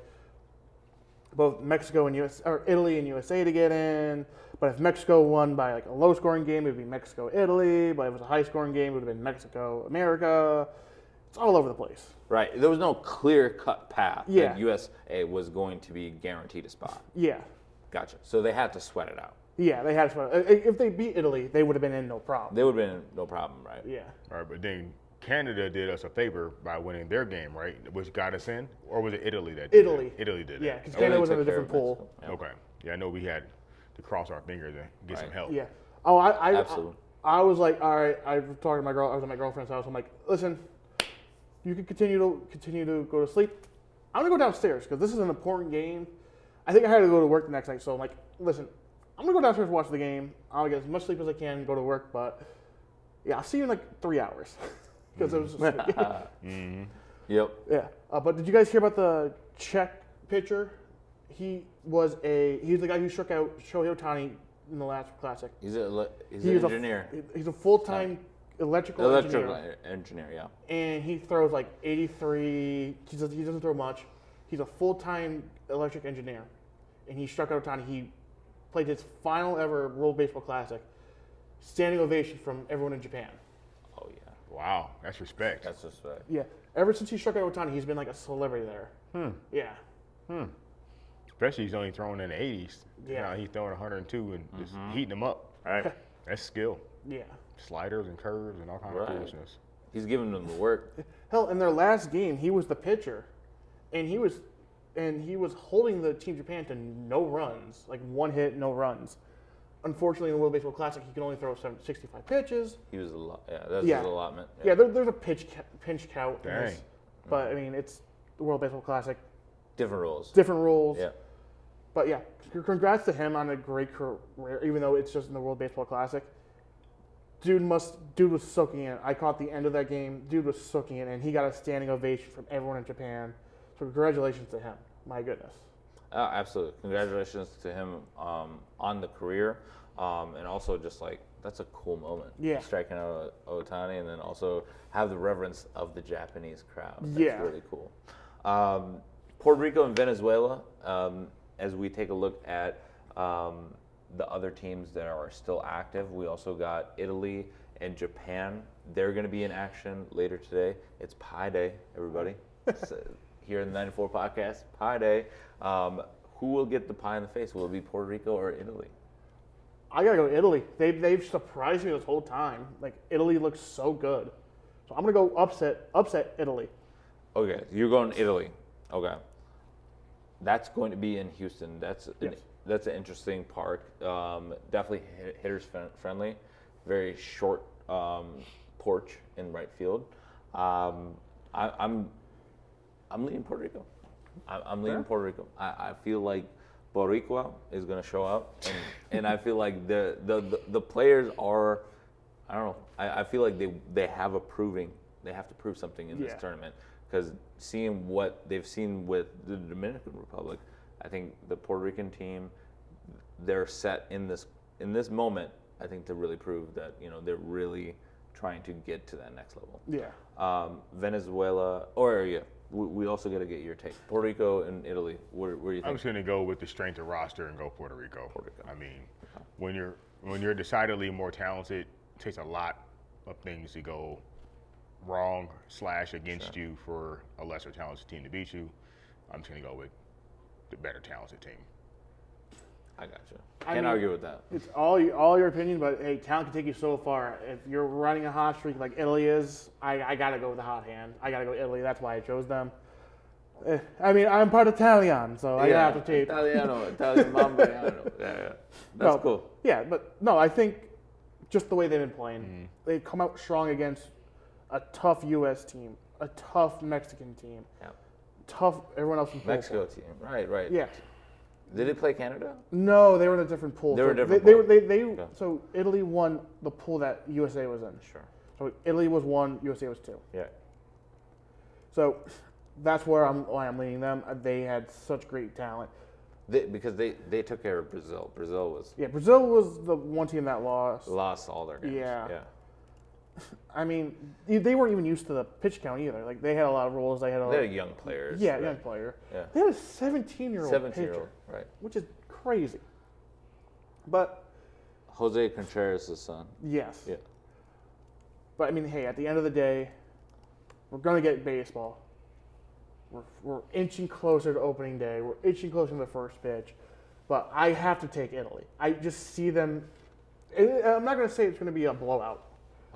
both Mexico and Italy and USA to get in. But if Mexico won by like a low-scoring game, it would be Mexico-Italy. But if it was a high-scoring game, it would have been Mexico-America. It's all over the place. Right. There was no clear-cut path Yeah. that USA was going to be guaranteed a spot. Yeah. Gotcha. So they had to sweat it out. Yeah, they had to. If they beat Italy, they would have been in no problem. They would have been no problem, right? Yeah. All right, but then Canada did us a favor by winning their game, right? Which got us in, or was it Italy that did Italy. that? Italy did Yeah, it. because Italy Canada was in took a care different of pool. Mexico. Yeah. Okay. Yeah, I know we had to cross our fingers and get some Right. help. Yeah. Oh, Absolutely. I was like, all right. I was talking to my girl. I was at my girlfriend's house. I'm like, listen, you can continue to go to sleep. I'm gonna go downstairs because this is an important game. I think I had to go to work the next night, so I'm like, listen, I'm gonna go downstairs and watch the game. I'll get as much sleep as I can, go to work, but yeah, I'll see you in like 3 hours because it was. Mm-hmm. Yep. Yeah. But did you guys hear about the Czech pitcher? He's the guy who struck out Shohei Ohtani in the last Classic. He's an He's engineer. He's a full-time electrical Engineer, yeah. and he throws like 83. He doesn't throw much. He's a full-time electric engineer, and he struck out Ohtani. He played his final ever World Baseball Classic. Standing ovation from everyone in Japan. Oh, yeah. Wow, that's respect. That's just right. Yeah. Ever since he struck out Ohtani, he's been like a celebrity there. Yeah. Especially he's only throwing in the 80s. Yeah. Now he's throwing 102 and just heating them up. All right. That's skill. Yeah. Sliders and curves and all kinds Right. of foolishness. He's giving them the work. Hell, in their last game, he was the pitcher, and he was holding the Team Japan to no runs, like 1 hit, no runs. Unfortunately, in the World Baseball Classic, he can only throw 65 pitches. He was a lot. Yeah, that's Yeah. his allotment. Yeah, there's a pinch count. in Dang. this, but I mean, it's the World Baseball Classic, Different rules. different rules. Yeah. But yeah, congrats to him on a great career, even though it's just in the World Baseball Classic. Dude was soaking in. I caught the end of that game. Dude was soaking in, and he got a standing ovation from everyone in Japan. So congratulations to him. My goodness. Absolutely. Congratulations to him on the career, and also just like that's a cool moment. Yeah. Striking out Ohtani, and then also have the reverence of the Japanese crowd. That's Yeah. really cool. Puerto Rico and Venezuela. As we take a look at the other teams that are still active, we also got Italy and Japan. They're going to be in action later today. It's Pie Day, everybody. Here in the 94 podcast, Pie Day. Who will get the pie in the face? Will it be Puerto Rico or Italy? I gotta go Italy. They've surprised me this whole time. Like Italy looks so good. So I'm gonna go upset Italy. Okay, you're going Italy. Okay. That's going to be in Houston. That's an interesting park. Definitely hitters friendly. Very short porch in right field. I'm leaning Puerto Rico. I'm leaning Puerto Rico. I feel like Boricua is going to show up, and I feel like the players are. I don't know. I feel like they have to prove something in this tournament, because seeing what they've seen with the Dominican Republic, I think the Puerto Rican team, they're set in this moment, I think, to really prove that they're really trying to get to that next level. Yeah. Venezuela, we also got to get your take. Puerto Rico and Italy. Where do you think? I'm just going to go with the strength of roster and go Puerto Rico. I mean, when you're decidedly more talented, it takes a lot of things to go wrong / against you for a lesser talented team to beat you. I'm just going to go with the better talented team. I got you. Can't argue with that. It's all your opinion, but hey, talent can take you so far. If you're running a hot streak like Italy is, I gotta go with the hot hand. I gotta go Italy. That's why I chose them. I mean, I'm part Italian, so I have to take Italian Mambo. Yeah. That's cool. Yeah, but no, I think just the way they've been playing, they've come out strong against a tough U.S. team, a tough Mexican team, tough everyone else in pool. Mexico team. Right. Yeah. Did they play Canada? No, they were in a different pool. They were in a different pool. So Italy won the pool that USA was in. Sure. So Italy was 1, USA was 2. Yeah. So that's why I'm leaning them. They had such great talent. Because they took care of Brazil. Brazil Brazil was the one team that lost. lost all their games. Yeah. I mean, they weren't even used to the pitch count either. Like they had a lot of rules. They had They're young players. Yeah, right? young player. Yeah. They had a 17-year-old 17-year-old, pitcher, right. which is crazy. But Jose Contreras' son. yes. Yeah. But I mean, hey, at the end of the day, we're gonna get baseball. We're inching closer to opening day. We're inching closer to the first pitch. But I have to take Italy. I just see them. I'm not gonna say it's gonna be a blowout.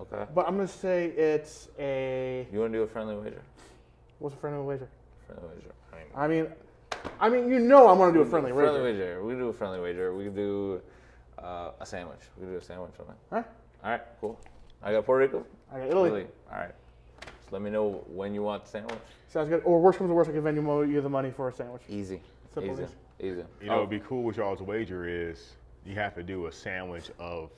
Okay. But I'm gonna say it's a. You want to do a friendly wager? What's a friendly wager? Friendly wager. I mean, you know, I'm gonna do a friendly wager. Friendly wager. We can do a friendly wager. We can do a sandwich. We can do a sandwich on it. Huh? All right, cool. I got Puerto Rico. I got Italy. All right. Just let me know when you want the sandwich. Sounds good. Or worst comes to worst, I can Venmo you the money for a sandwich. Easy. Simple Easy. as. Easy. You know, it'd be cool with y'all's wager is you have to do a sandwich of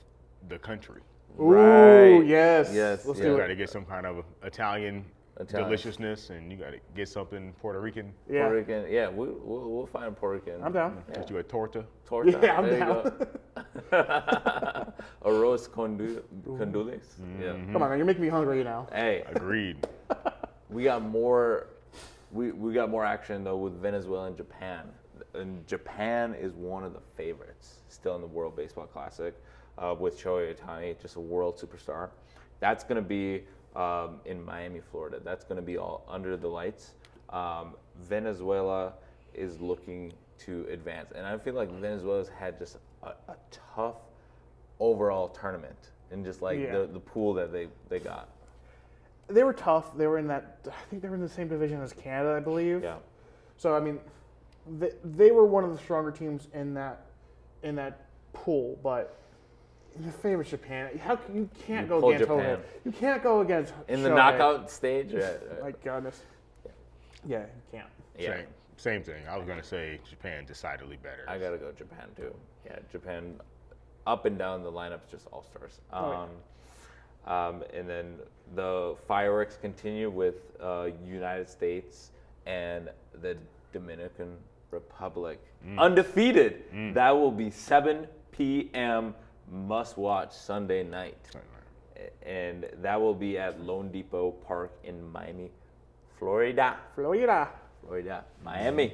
the country. Ooh, Right. yes. Yes, Let's yeah. You do got it. to get some kind of Italian deliciousness, and you got to get something Puerto Rican. Yeah. Puerto Rican. Yeah, we'll find Puerto Rican. I'm down. Get you a torta. Torta. Yeah, I'm there down. You go. Arroz condules. Yeah. Come on, man. You're making me hungry now. Hey, Agreed. we got more. We got more action though with Venezuela and Japan. And Japan is one of the favorites still in the World Baseball Classic with Shohei Ohtani, just a world superstar. That's going to be in Miami, Florida. That's going to be all under the lights. Venezuela is looking to advance, and I feel like Venezuela's had just a tough overall tournament, and just like Yeah. the pool that they got. They were tough. They were in that. I think they were in the same division as Canada, I believe. Yeah. So I mean, they were one of the stronger teams in that pool, but your favorite Japan. How you can't go pull against Japan. Shohei. You can't go against In the Shohei. knockout stage, My goodness. Yeah, you can't. yeah. Same thing. I was going to say Japan decidedly better. I gotta go Japan too. Yeah, Japan, up and down the lineup's just all stars. And then the fireworks continue with United States and the Dominican Republic, undefeated. That will be 7 p.m. must watch Sunday night, and that will be at Lone Depot Park in Miami, Florida. Miami.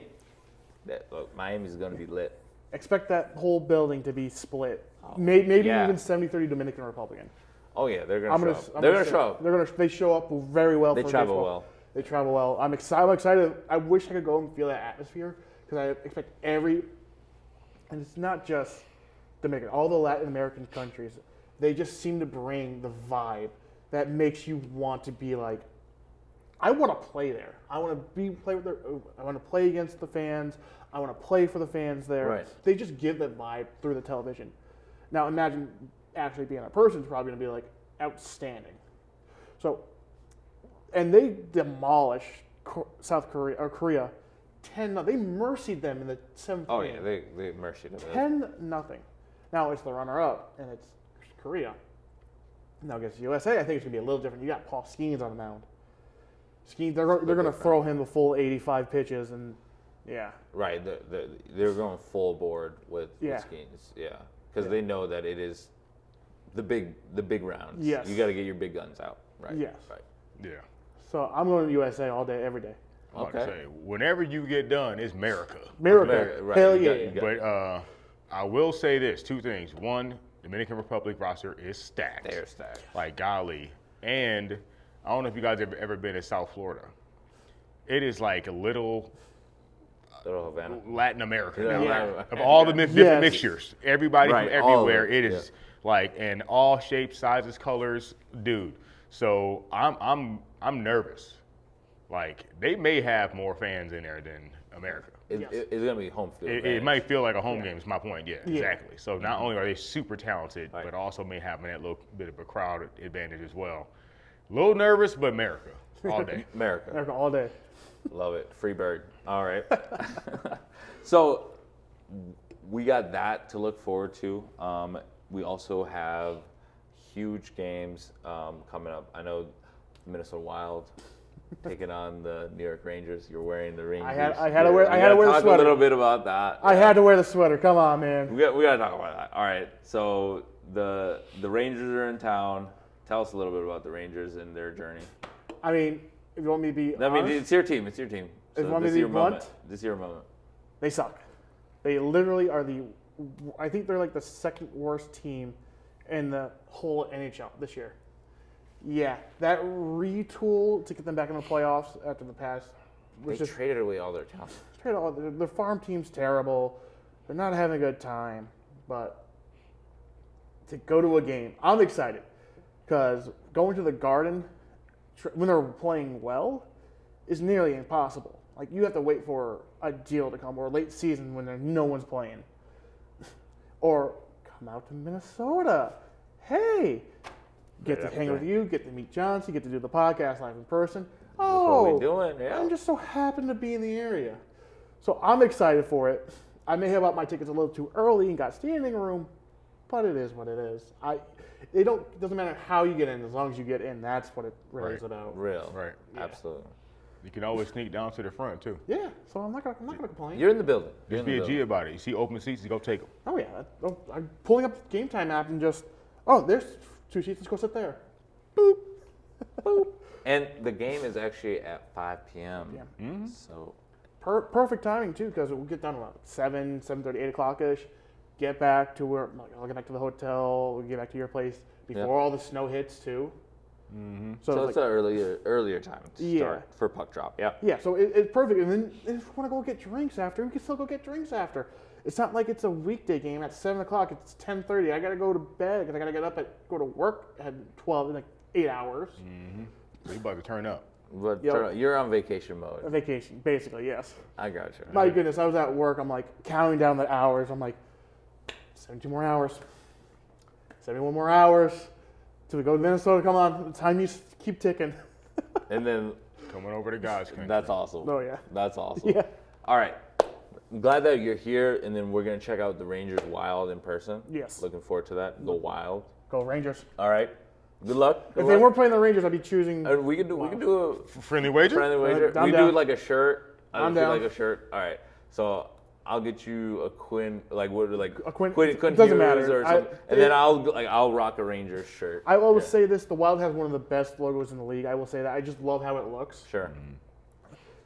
Look, Miami's gonna be lit. Expect that whole building to be split. Maybe yeah. even 70-30 Dominican Republican. Oh yeah, they're gonna show up. They're gonna show up. They show up very well. They for travel baseball. well. They travel well. I'm excited. I wish I could go and feel that atmosphere because I expect and it's not just Dominican. All the Latin American countries, they just seem to bring the vibe that makes you want to be like, I want to play there. I want to play with I want to play against the fans. I want to play for the fans there. Right. They just give that vibe through the television. Now imagine actually being a person is probably going to be like outstanding. So, and they demolished South Korea or Korea 10-0. They mercied them in the 7th Oh game. yeah, they mercy them. 10-0. Now it's the runner-up, and it's Korea. Now against USA, I think it's gonna be a little different. You got Paul Skeens on the mound. Skeens, they're gonna throw him the full 85 pitches, and yeah. Right, they're going full board with Yeah. Skeens. Yeah, because they know that it is the big rounds. Yes. You got to get your big guns out. Right. Yes. Right. Yeah. So I'm going to USA all day, every day. I'm about to Okay. say, whenever you get done, it's America. America, Right, hell you got- yeah. you got- But I will say this, 2 things. One, Dominican Republic roster is stacked. They're stacked. Like golly. And I don't know if you guys have ever been to South Florida. It is like a little Little Havana. Latin America. now. Yeah. Of all the different Yes. mixtures. Everybody Right, from all of everywhere. it, It is like in all shapes, sizes, colors, dude. So I'm nervous. Like they may have more fans in there than America. It's gonna be home field. It advantage. might feel like a home game. Is my point. Yeah, Yeah. exactly. So not only are they super talented, Right. but also may have that little bit of a crowd advantage as well. A little nervous, but America all day. America. America all day. Love it. Free bird. All right. So we got that to look forward to. We also have huge games coming up. I know Minnesota Wild taking on the New York Rangers. You're wearing the Rangers. I had to wear the talk sweater. a little bit about that. I had to wear the sweater. Come on, man. We got to talk about that. All right. So the Rangers are in town. Tell us a little bit about the Rangers and their journey. I mean, if you want me to be honest, it's your team. It's your team. If you So want me this to is be your moment. blunt, This is your moment. they suck. They literally are I think they're like the second worst team in the whole NHL this year. Yeah, that retool to get them back in the playoffs after the past was They just traded away all their talent. the farm team's terrible. They're not having a good time, but to go to a game, I'm excited because going to the Garden when they're playing well is nearly impossible. Like you have to wait for a deal to come or late season when no one's playing, or come out to Minnesota. Hey, get to hang with you, get to meet Chauncy, get to do the podcast live in person. Oh, what we doing, yeah. I'm just so happy to be in the area. So I'm excited for it. I may have bought my tickets a little too early and got standing room, but it is what it is. It doesn't matter how you get in, as long as you get in. That's what it really is about. Real. Right. Yeah. Absolutely. You can always sneak down to the front too. Yeah, so I'm not gonna complain. You're in the building. You're Just in be the a G building. about it. You see open seats, you go take them. Oh yeah, I'm pulling up the Game Time app and just there's 2 seats. Let's go sit there. Boop, boop. And the game is actually at 5 p.m. Yeah. Mm-hmm. So Perfect timing too, because we'll get done around 7:30, 8 o'clock ish. Get back to where I'll get back to the hotel. We'll get back to your place before all the snow hits too. Mm-hmm. so it's it's an earlier time to start for puck drop. Yeah. yeah, so it's perfect. And then if we want to go get drinks after, we can still go get drinks after. It's not like it's a weekday game at 7 o'clock. It's 10:30. I gotta go to bed because I gotta get up go to work at 12 in like 8 hours. Mm-hmm. So you about to turn up. But Yep. you're on vacation A mode. vacation, basically, yes. I got you. My goodness, I was at work. I'm like counting down the hours. I'm like, 72 more hours, 71 more hours till we go to Minnesota. Come on, the time needs to keep ticking. And then Coming over to God's country. that's awesome. Oh yeah, That's awesome. yeah, All right. I'm glad that you're here, and then we're gonna check out the Rangers Wild in person. yes. Looking forward to that. The Wild. Go Rangers. All right. Good luck. Good If they luck. weren't playing the Rangers, I'd be choosing. We can do Friendly wager? a friendly wager. I'm We down. do like a shirt. I'm do down. like a shirt. All right. So I'll get you a Quinn, like what, like A Quinn- Quinn it doesn't Hughes matter. or something, and then I'll rock a Rangers shirt. I always Yeah. say this: the Wild has one of the best logos in the league. I will say that. I just love how it looks. Sure.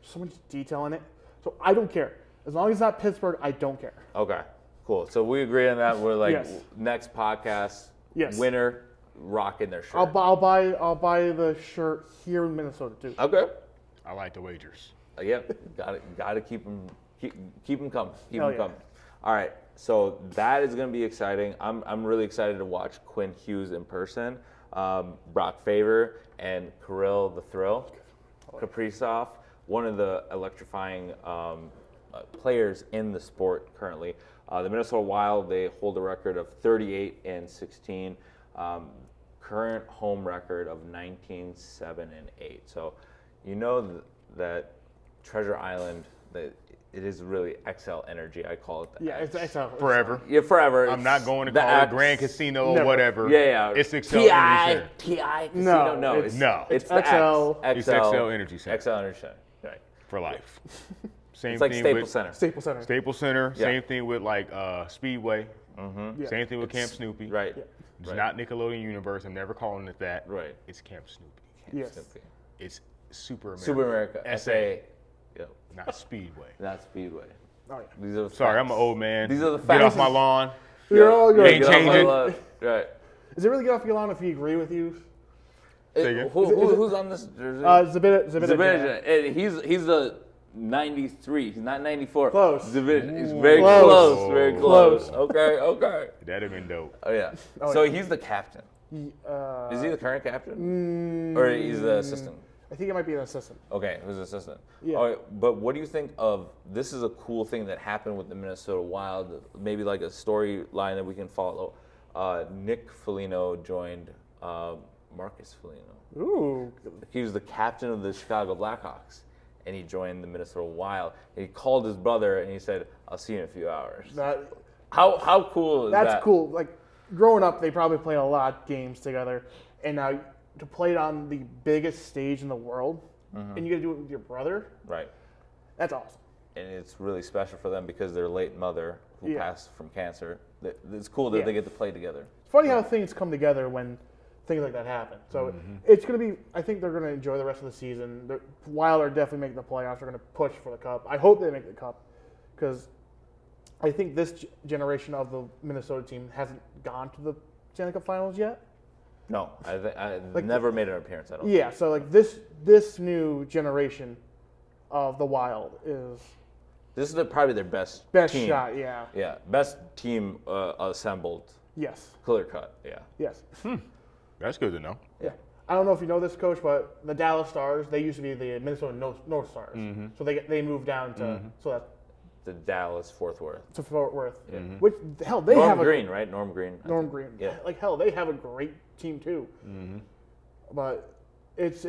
So much detail in it. So I don't care as long as it's not Pittsburgh. I don't care. Okay. Cool. So we agree on that. We're like Yes. next podcast. Yes. Winner rocking their shirt. I'll buy the shirt here in Minnesota too. Okay. I like the wagers. Yeah. Got to keep them coming. Keep Hell them yeah. coming. All right. So that is going to be exciting. I'm really excited to watch Quinn Hughes in person. Brock Faber and Kirill the Thrill Kaprizov, one of the electrifying players in the sport currently. The Minnesota Wild, they hold a record of 38-16. Current home record of 19-7-8. So you know that Treasure Island, that it is really XL energy. I call it the Yeah, X. it's XL. Forever. Yeah, forever. I'm not going to the call it X. Grand Casino or Never. whatever. Yeah. It's XL Energy Center. TI No, Casino. No, it's- No. It's the XL. X. It's XL Energy Center. XL Energy Center. Right. For life. Same It's like thing Staples with Center. Staples Center. Staples Center. Yeah. Same thing with like Speedway. Yeah. Same thing with Camp Snoopy. Right. Yeah. It's Right. not Nickelodeon Universe. I'm never calling it that. Right. It's Camp Snoopy. Yes. Snoopy. It's Super America. Super America. SA. Yep. Not Speedway. Not Speedway. Oh yeah. These are the Sorry, facts. I'm an old man. These are the Get off facts. my lawn. You're all good. Ain't Get off my changing. lawn. Right. Is it really get off your lawn if we agree with you? Say again? Who's on this jersey? Zabita. Zibanejad. And he's the 93. He's not 94. Close. Zibanejad. He's very Close. close. Very close. Close. Okay. That'd have been dope. Oh yeah. Oh, So yeah. he's the captain. Uh, Is he the current captain? Or he's the assistant? I think it might be an assistant. Okay, who's the assistant? Yeah. All right, but what do you think of, this is a cool thing that happened with the Minnesota Wild, maybe like a storyline that we can follow. Nick Foligno joined Marcus Foligno. Ooh. He was the captain of the Chicago Blackhawks, and he joined the Minnesota Wild. And he called his brother, and he said, I'll see you in a few hours. How cool is that? That's cool. Like growing up, they probably played a lot of games together, and now to play it on the biggest stage in the world, and you got to do it with your brother. Right. That's awesome. And it's really special for them because their late mother, who Yeah. passed from cancer, it's cool that Yeah. they get to play together. It's funny how things come together when things like that happen. So it's going to be. I think they're going to enjoy the rest of the season. While they're definitely making the playoffs, they're going to push for the cup. I hope they make the cup because I think this generation of the Minnesota team hasn't gone to the Stanley Cup Finals yet. No, I never made an appearance. I don't. Yeah, so like this new generation of the Wild is This is probably their best team. shot. Yeah. Yeah, best team assembled. Yes. Clear cut. Yeah. Yes. That's good to know. Yeah. I don't know if you know this, Coach, but the Dallas Stars, they used to be the Minnesota North Stars. So they moved down to so that The Dallas Fort Worth. to Fort Worth. Which hell they Norm have Green, right? Norm Green. Norm Green. Yeah. Like hell, they have a great team too. But it's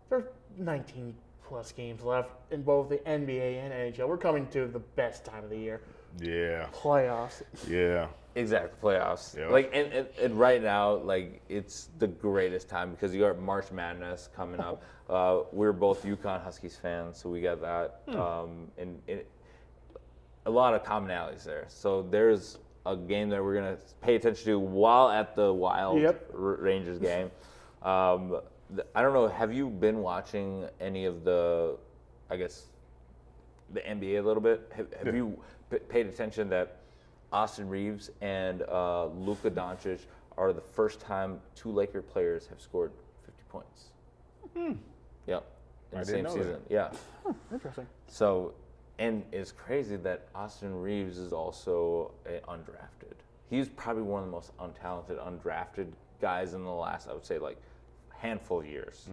there's 19 plus games left in both the NBA and NHL. We're coming to the best time of the year. Yeah. Playoffs. Yeah. Exactly, playoffs. Yeah. Like and right now, like it's the greatest time because you got March Madness coming up. We're both UConn Huskies fans, so we got that. And a lot of commonalities there. So there's a game that we're gonna pay attention to while at the Wild Rangers game. I don't know. Have you been watching any of the, I guess, the NBA a little bit? Have you paid attention that Austin Reeves and Luka Doncic are the first time two Laker players have scored 50 points? Yep. In the same season. Yeah. Interesting. So, and it's crazy that Austin Reeves is also undrafted. He's probably one of the most untalented, undrafted guys in the last, I would say, like, handful of years.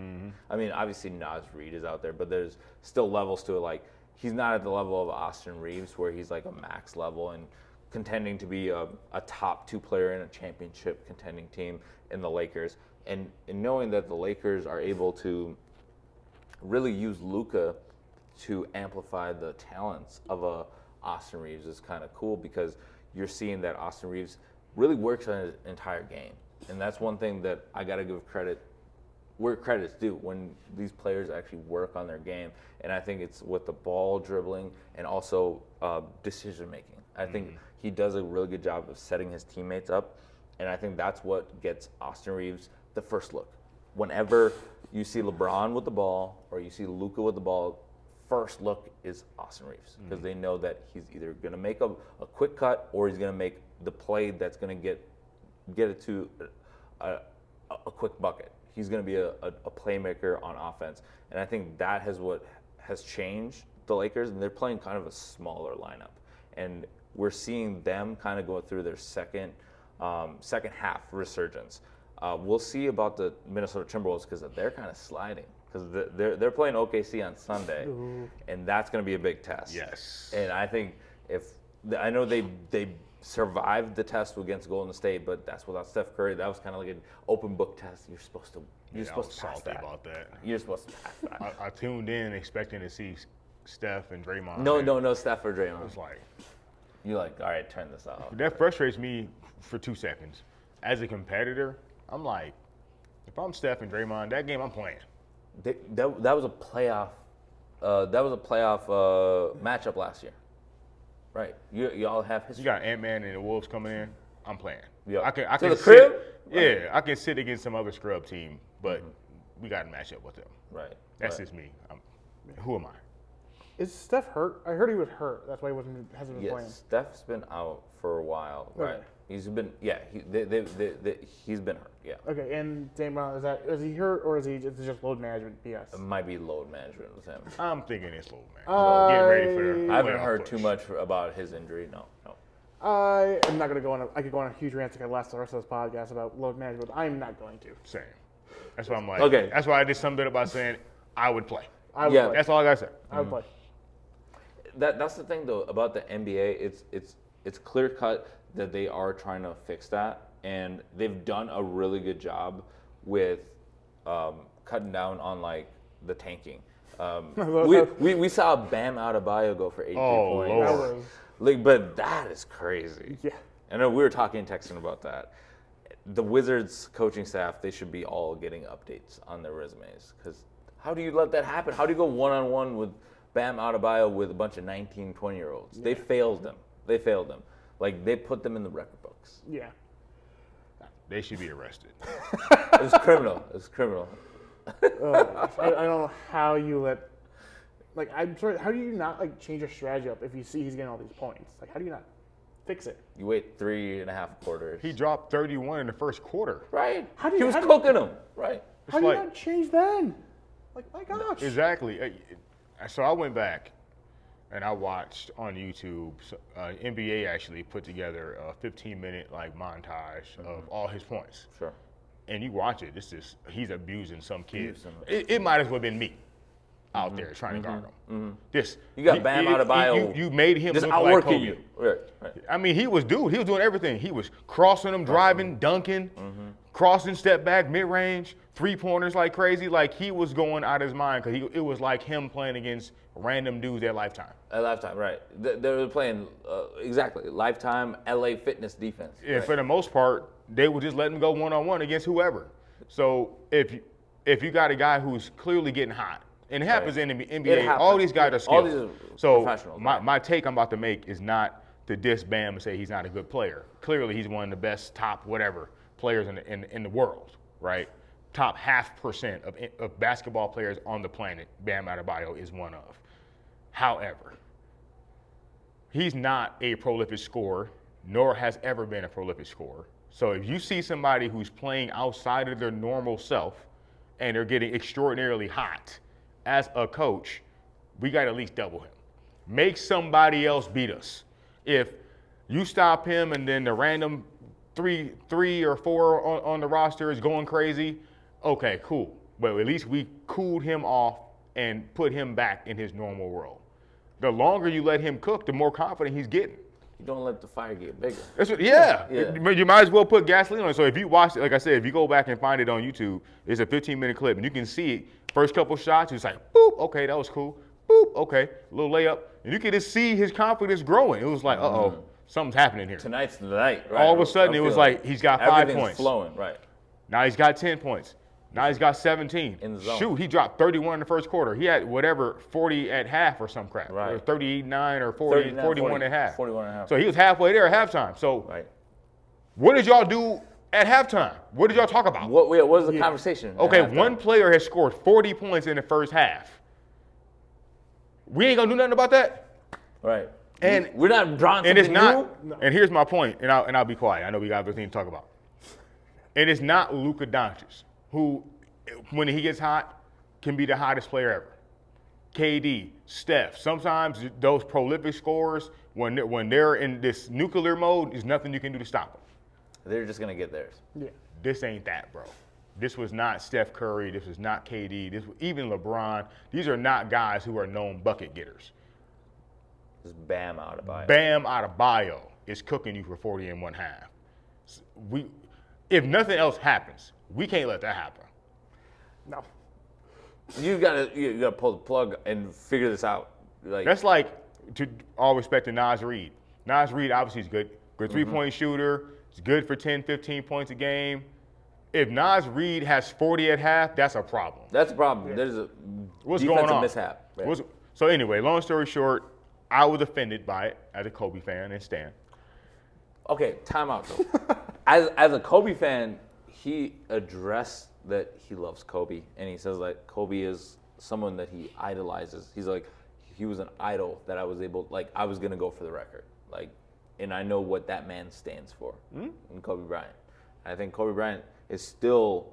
I mean, obviously Naz Reid is out there, but there's still levels to it. Like, he's not at the level of Austin Reeves where he's like a max level and contending to be a top two player in a championship contending team in the Lakers. And knowing that the Lakers are able to really use Luka to amplify the talents of Austin Reeves is kind of cool because you're seeing that Austin Reeves really works on his entire game. And that's one thing that I got to give credit where credit's due, when these players actually work on their game. And I think it's with the ball dribbling and also decision making. I think he does a really good job of setting his teammates up. And I think that's what gets Austin Reeves the first look. Whenever you see LeBron with the ball or you see Luka with the ball, first look is Austin Reeves because they know that he's either going to make a quick cut or he's going to make the play that's going to get it to a quick bucket. He's going to be a playmaker on offense. And I think that has what has changed the Lakers, and they're playing kind of a smaller lineup. And we're seeing them kind of go through their second half resurgence. We'll see about the Minnesota Timberwolves because they're kind of sliding because they're playing OKC on Sunday, and that's going to be a big test. Yes. And I think I know they survived the test against Golden State, but that's without Steph Curry. That was kind of like an open book test. You're supposed to pass that. About that. You're supposed to pass that. I tuned in expecting to see Steph and Draymond. No, Steph or I Draymond. was like, You're like, all right, turn this off. that frustrates me for 2 seconds. As a competitor, I'm like, if I'm Steph and Draymond, that game I'm playing. That was a playoff. Matchup last year, right? You all have history. You got Ant-Man and the Wolves coming in. I'm playing. Yep. I To can the sit, crib? Yeah, I can sit against some other scrub team, but we got to match up with them. Right. That's right. just me. Who am I? Is Steph hurt? I heard he was hurt. That's why he hasn't been playing. Yes, Steph's been out for a while. Okay. Right. He's been he's been hurt. Yeah. Okay, and Draymond, is he hurt or is it just load management BS? It might be load management with him. I'm thinking it's low, man. Getting ready for the I haven't playoff heard push. too much about his injury. No. I am not going to go on. I could go on a huge rant to last the rest of this podcast about load management. I'm not going to. Same. That's why I'm like. Okay. That's why I just summed it up by saying I would play. I would Yeah. play. That's all I gotta say. I would play. That's the thing though about the NBA. It's clear cut that they are trying to fix that, and they've done a really good job with cutting down on like the tanking. We saw Bam Adebayo go for 83 points. Lord. That was, But that is crazy. yeah. I know we were talking and texting about that. The Wizards coaching staff, they should be all getting updates on their resumes because how do you let that happen? How do you go one-on-one with Bam Adebayo with a bunch of 19, 20-year-olds? They failed them. Like, they put them in the record books. Yeah. They should be arrested. It was criminal. It was criminal. I don't know how you let. Like, I'm sorry. How do you not like change your strategy up if you see he's getting all these points? Like, how do you not fix it? You wait 3.5 quarters. He dropped 31 in the first quarter. Right. How do He you- was how do- cooking them. Right. How do you not change then? Like, my gosh. Exactly. So I went back and I watched on YouTube. NBA actually put together a 15-minute like montage of all his points. Sure. And you watch it. It's just he's abusing some kid. Abusing them. It might as well have been me out there trying to guard him. You got Bam Adebayo. You made him Just look like outworking Kobe. you. Right. Right. I mean, he was doing everything. He was crossing them, driving, dunking, crossing, step back, mid range, 3-pointers like crazy. Like he was going out of his mind because it was like him playing against random dudes at Lifetime. At Lifetime, right. They were playing, exactly, Lifetime LA Fitness defense. And Right. for the most part, they would just let him go one-on-one against whoever. So if you got a guy who's clearly getting hot, and it happens in the NBA, happens. all these guys are skilled. All these are so professionals, my take I'm about to make is not to diss Bam and say he's not a good player. Clearly, he's one of the best top whatever players in the world, right? Top 0.5% of basketball players on the planet, Bam Adebayo is one of. However, he's not a prolific scorer, nor has ever been a prolific scorer. So if you see somebody who's playing outside of their normal self and they're getting extraordinarily hot, as a coach, we got to at least double him. Make somebody else beat us. If you stop him and then the random three or four on the roster is going crazy, okay, cool. But at least we cooled him off and put him back in his normal world. The longer you let him cook, the more confident he's getting. You don't let the fire get bigger. That's what, yeah. Yeah. You might as well put gasoline on it. So if you watch it, like I said, if you go back and find it on YouTube, it's a 15-minute clip, and you can see it. First couple shots, it's like, boop, okay, that was cool. Boop, okay, a little layup. And you can just see his confidence growing. It was like, uh-oh, something's happening here. Tonight's the night, right? All of a sudden, I it was feel like he's got 5 everything's points. flowing, right. Now he's got 10 points. Now he's got 17. In the zone. Shoot, he dropped 31 in the first quarter. He had whatever, 40 at half or some crap. Right. Or 39 or 40, 39, 41 at half. 41 and a half. So he was halfway there at halftime. So Right. what did y'all do at halftime? What did y'all talk about? What was the conversation? at Okay, halftime? one player has scored 40 points in the first half. We ain't gonna do nothing about that. Right. And- we're not drawing And it's something not. new. And here's my point, and I'll be quiet. I know we got other things to talk about. And it's not Luka Doncic, who, when he gets hot, can be the hottest player ever. KD, Steph. Sometimes those prolific scorers, when they're in this nuclear mode, there's nothing you can do to stop them. They're just gonna get theirs. Yeah. This ain't that, bro. This was not Steph Curry. This was not KD. This was even LeBron. These are not guys who are known bucket getters. Just Bam Adebayo. Bam Adebayo is cooking you for 40 in one half. If nothing else happens, we can't let that happen. No. You gotta pull the plug and figure this out. Like That's like, to all respect to Nas Reed. Nas Reed obviously is good three-point shooter. He's good for 10, 15 points a game. If Nas Reed has 40 at half, that's a problem. that's a problem. There's a What's defensive going on? mishap. Yeah. So anyway, long story short, I was offended by it as a Kobe fan and Stan. Okay, time out though. as a Kobe fan, he addressed that he loves Kobe, and he says that Kobe is someone that he idolizes. He's like, he was an idol that I was gonna go for the record, and I know what that man stands for, in Kobe Bryant. I think Kobe Bryant is still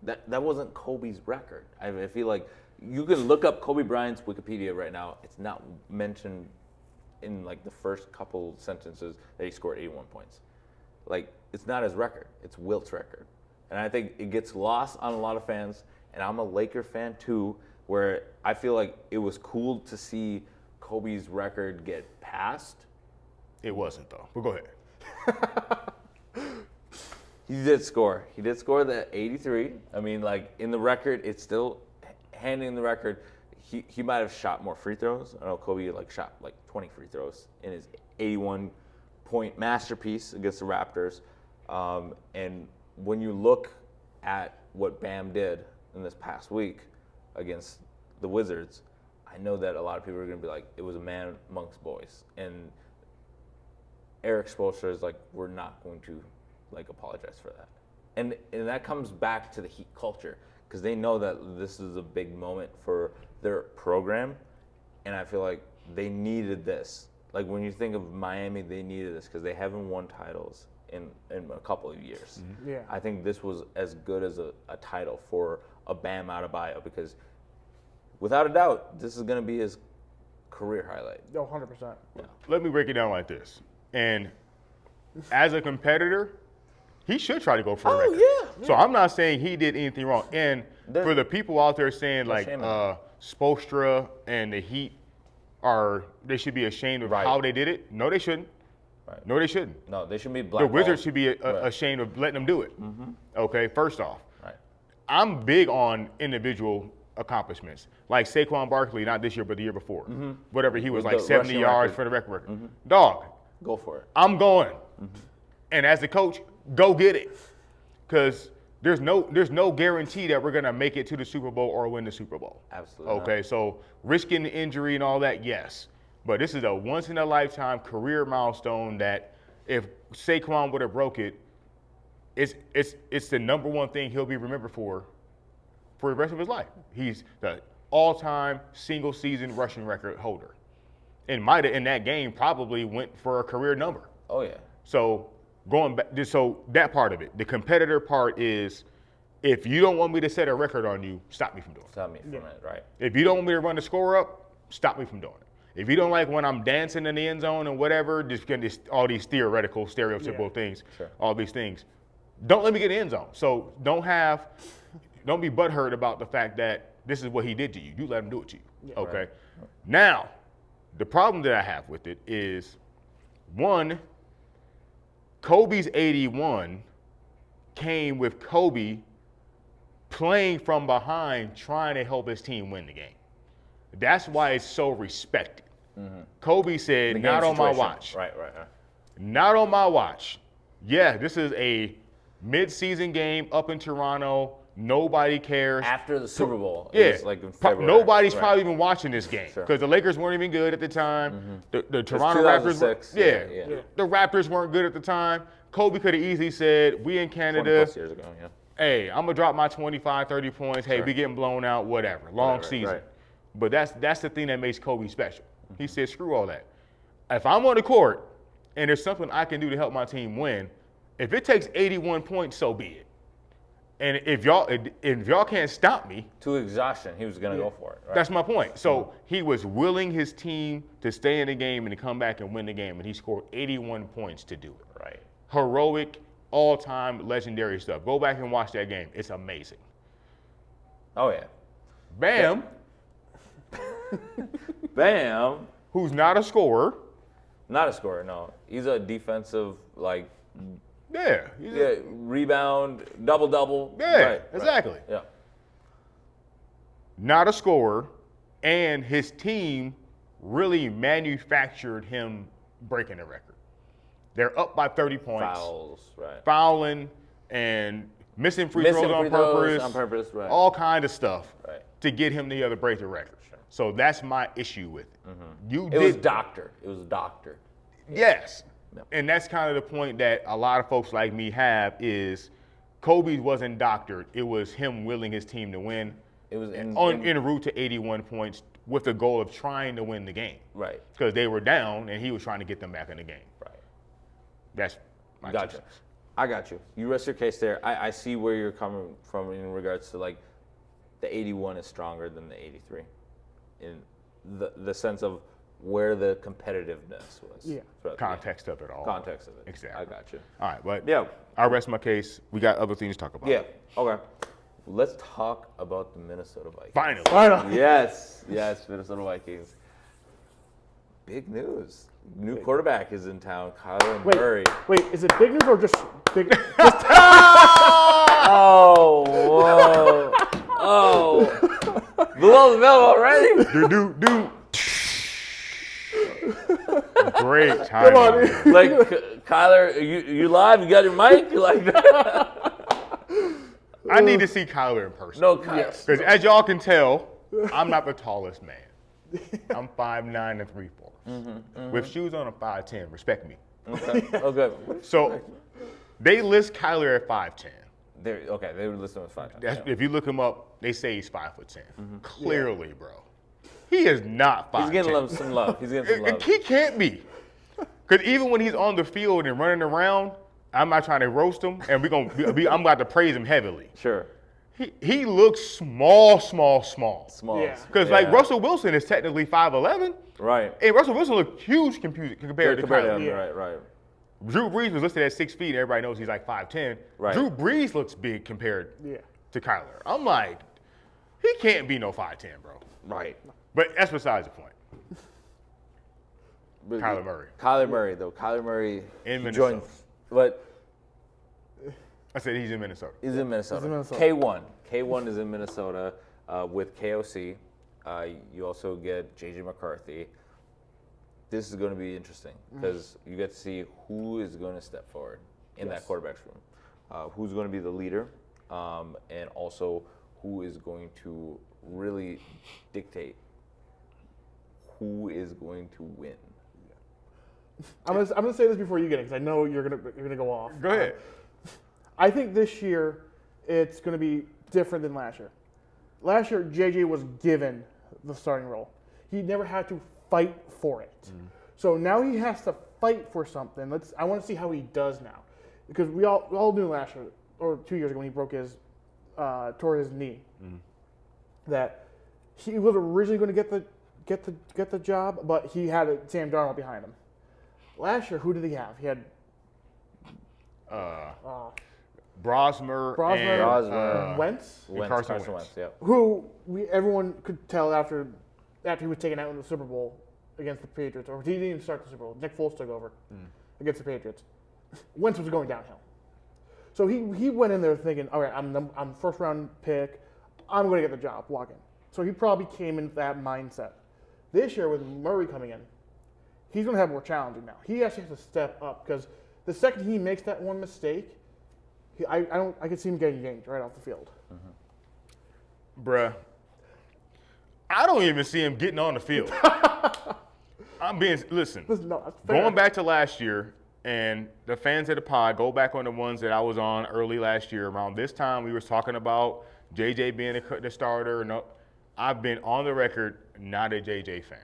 that wasn't Kobe's record. I feel like you can look up Kobe Bryant's Wikipedia right now. It's not mentioned in like the first couple sentences that he scored 81 points. Like, it's not his record. It's Wilt's record. And I think it gets lost on a lot of fans. And I'm a Laker fan too, where I feel like it was cool to see Kobe's record get passed. It wasn't though. But go ahead. He did score. He did score the 83. I mean, like, in the record, it's still handing the record. He might have shot more free throws. I know Kobe shot 20 free throws in his 81-point masterpiece against the Raptors. And when you look at what Bam did in this past week against the Wizards, I know that a lot of people are going to be like, it was a man amongst boys. And Eric Spoelstra is like, we're not going to like apologize for that. And that comes back to the Heat culture because they know that this is a big moment for their program, and I feel like they needed this. Like when you think of Miami, they needed this because they haven't won titles in a couple of years. Mm-hmm. Yeah. I think this was as good as a title for a Bam Adebayo because without a doubt, this is going to be his career highlight. Oh, 100%. Yeah. Let me break it down like this. And as a competitor, he should try to go for a record. Yeah. So I'm not saying he did anything wrong. And for the people out there saying like shame in that. Spoelstra and the Heat they should be ashamed of Right. how they did it. No, they shouldn't. Right. No, they shouldn't. No, they should be The blackballed. Wizards should be Right. ashamed of letting them do it. Mm-hmm. Okay, first off, Right. I'm big on individual accomplishments. Like Saquon Barkley, not this year, but the year before. Whatever, he was With like the 70 rushing yards record. for the record. Dog, Go for it. I'm going. And as the coach, go get it. Because there's no guarantee that we're going to make it to the Super Bowl or win the Super Bowl. Absolutely not. Okay, so risking the injury and all that, yes. But this is a once-in-a-lifetime career milestone that if Saquon would have broke it, it's the number one thing he'll be remembered for the rest of his life. He's the all-time single-season rushing record holder. And might have in that game probably went for a career number. Oh, yeah. So going back, so that part of it, the competitor part is, if you don't want me to set a record on you, stop me from doing it. Stop me from it, right? If you don't want me to run the score up, stop me from doing it. If you don't like when I'm dancing in the end zone and whatever, just getting all these theoretical, stereotypical things, Sure. all these things, don't let me get in the end zone. So don't be butthurt about the fact that this is what he did to you. You let him do it to you. Okay. Right. Now, the problem that I have with it is, one, Kobe's 81 came with Kobe playing from behind, trying to help his team win the game. That's why it's so respected. Kobe said, The not game on my situation. watch. Right. Not on my watch. Yeah, this is a mid-season game up in Toronto. Nobody cares. After the Super Bowl. Yeah, It was like in February. nobody's Right. probably even watching this game Sure. because the Lakers weren't even good at the time. The Toronto 2006, Raptors, were, yeah. the Raptors weren't good at the time. Kobe could have easily said, "We in 20 Canada, plus years ago, yeah. hey, I'm gonna drop my 25, 30 points. Hey, Sure. we getting blown out, whatever. Long Whatever, season." right. But that's the thing that makes Kobe special. He said, "Screw all that. If I'm on the court and there's something I can do to help my team win, if it takes 81 points, so be it. And if y'all can't stop me, To exhaustion, he was going to go for it. Right? that's my point." So he was willing his team to stay in the game and to come back and win the game, and he scored 81 points to do it. right. Heroic, all-time, legendary stuff. Go back and watch that game. It's amazing. Oh, yeah. Bam, Bam. who's not a scorer. Not a scorer, no. He's a defensive, like, Yeah, rebound, double-double. yeah, Right, exactly. Right. Yeah. Not a scorer, and his team really manufactured him breaking the record. They're up by 30 points. Fouls, right. Fouling and missing free Missing throws on free throws purpose. on purpose, right. All kind of stuff Right. to get him to break the record. Sure. So that's my issue with it. You It was did, doctor. It was doctor. yes. Yep. And that's kind of the point that a lot of folks like me have is Kobe wasn't doctored. It was him willing his team to win It was in route to 81 points with the goal of trying to win the game. right. Because they were down and he was trying to get them back in the game. Right. That's my Gotcha. 2 cents. I got you. You rest your case there. I see where you're coming from in regards to like the 81 is stronger than the 83 in the sense of where the competitiveness was. Yeah. throughout the Context of it all. game. Context of it. Exactly. I got you. All right, but Yeah. I rest my case. We got other things to talk about. Yeah. Okay. Let's talk about the Minnesota Vikings. Finally. Finally. Yes, Minnesota Vikings. Big news. New quarterback is in town, Kyler Murray. Wait, is it big news or just big? Oh, whoa. Oh. Below the belt already? Do. Great time. Come on. Like, Kyler, you live? You got your mic? You like that? I need to see Kyler in person. No, Kyler. Because as y'all can tell, I'm not the tallest man. I'm 5'9" and 3/4. With shoes on, I'm 5'10". Respect me. Okay. So They list Kyler at 5'10". They would list him as 5'10". That's, Yeah. if you look him up, they say he's 5'10". Clearly, bro, he is not 5'10". He's getting some love. He's getting some love. He can't be, because even when he's on the field and running around, I'm not trying to roast him, and I'm about to praise him heavily. Sure. He looks small. Small. Yeah. Because like Russell Wilson is technically 5'11". Right. And Russell Wilson looked huge compared to Kyler. him. Right. Drew Brees was listed at 6 feet, and everybody knows he's like 5'10". Right. Drew Brees looks big compared Yeah. to Kyler. I'm like, he can't be no 5'10", bro. Right. But that's besides the point. Kyler Murray. Kyler Murray In Minnesota. joins. But I said he's in Minnesota. he's in Minnesota. Minnesota. K1 is in Minnesota with KOC. You also get JJ McCarthy. This is going to be interesting because you get to see who is going to step forward in that quarterback's room. Who's going to be the leader, and also who is going to really dictate who is going to win. I'm gonna say this before you get it because I know you're gonna go off. Go ahead. I think this year it's gonna be different than last year. Last year JJ was given the starting role. He never had to fight for it. So now he has to fight for something. I want to see how he does now, because we all knew last year or 2 years ago when he tore his knee, that he was originally going to get the job, but he had Sam Darnold behind him. Last year, who did he have? He had Brosmer and Wentz, Carson Wentz. Yeah. who everyone could tell after he was taken out in the Super Bowl against the Patriots, or he didn't even start the Super Bowl. Nick Foles took over against the Patriots. Wentz was going downhill, so he went in there thinking, all right, I'm first round pick, I'm going to get the job, walk in. So he probably came in with that mindset. This year with Murray coming in, he's going to have more challenging now. He actually has to step up because the second he makes that one mistake, I could see him getting yanked right off the field. Bruh, I don't even see him getting on the field. Listen, No, that's fair. going back to last year, and the fans of the pod, go back on the ones that I was on early last year. Around this time, we were talking about JJ being the starter. No, I've been on the record not a JJ fan.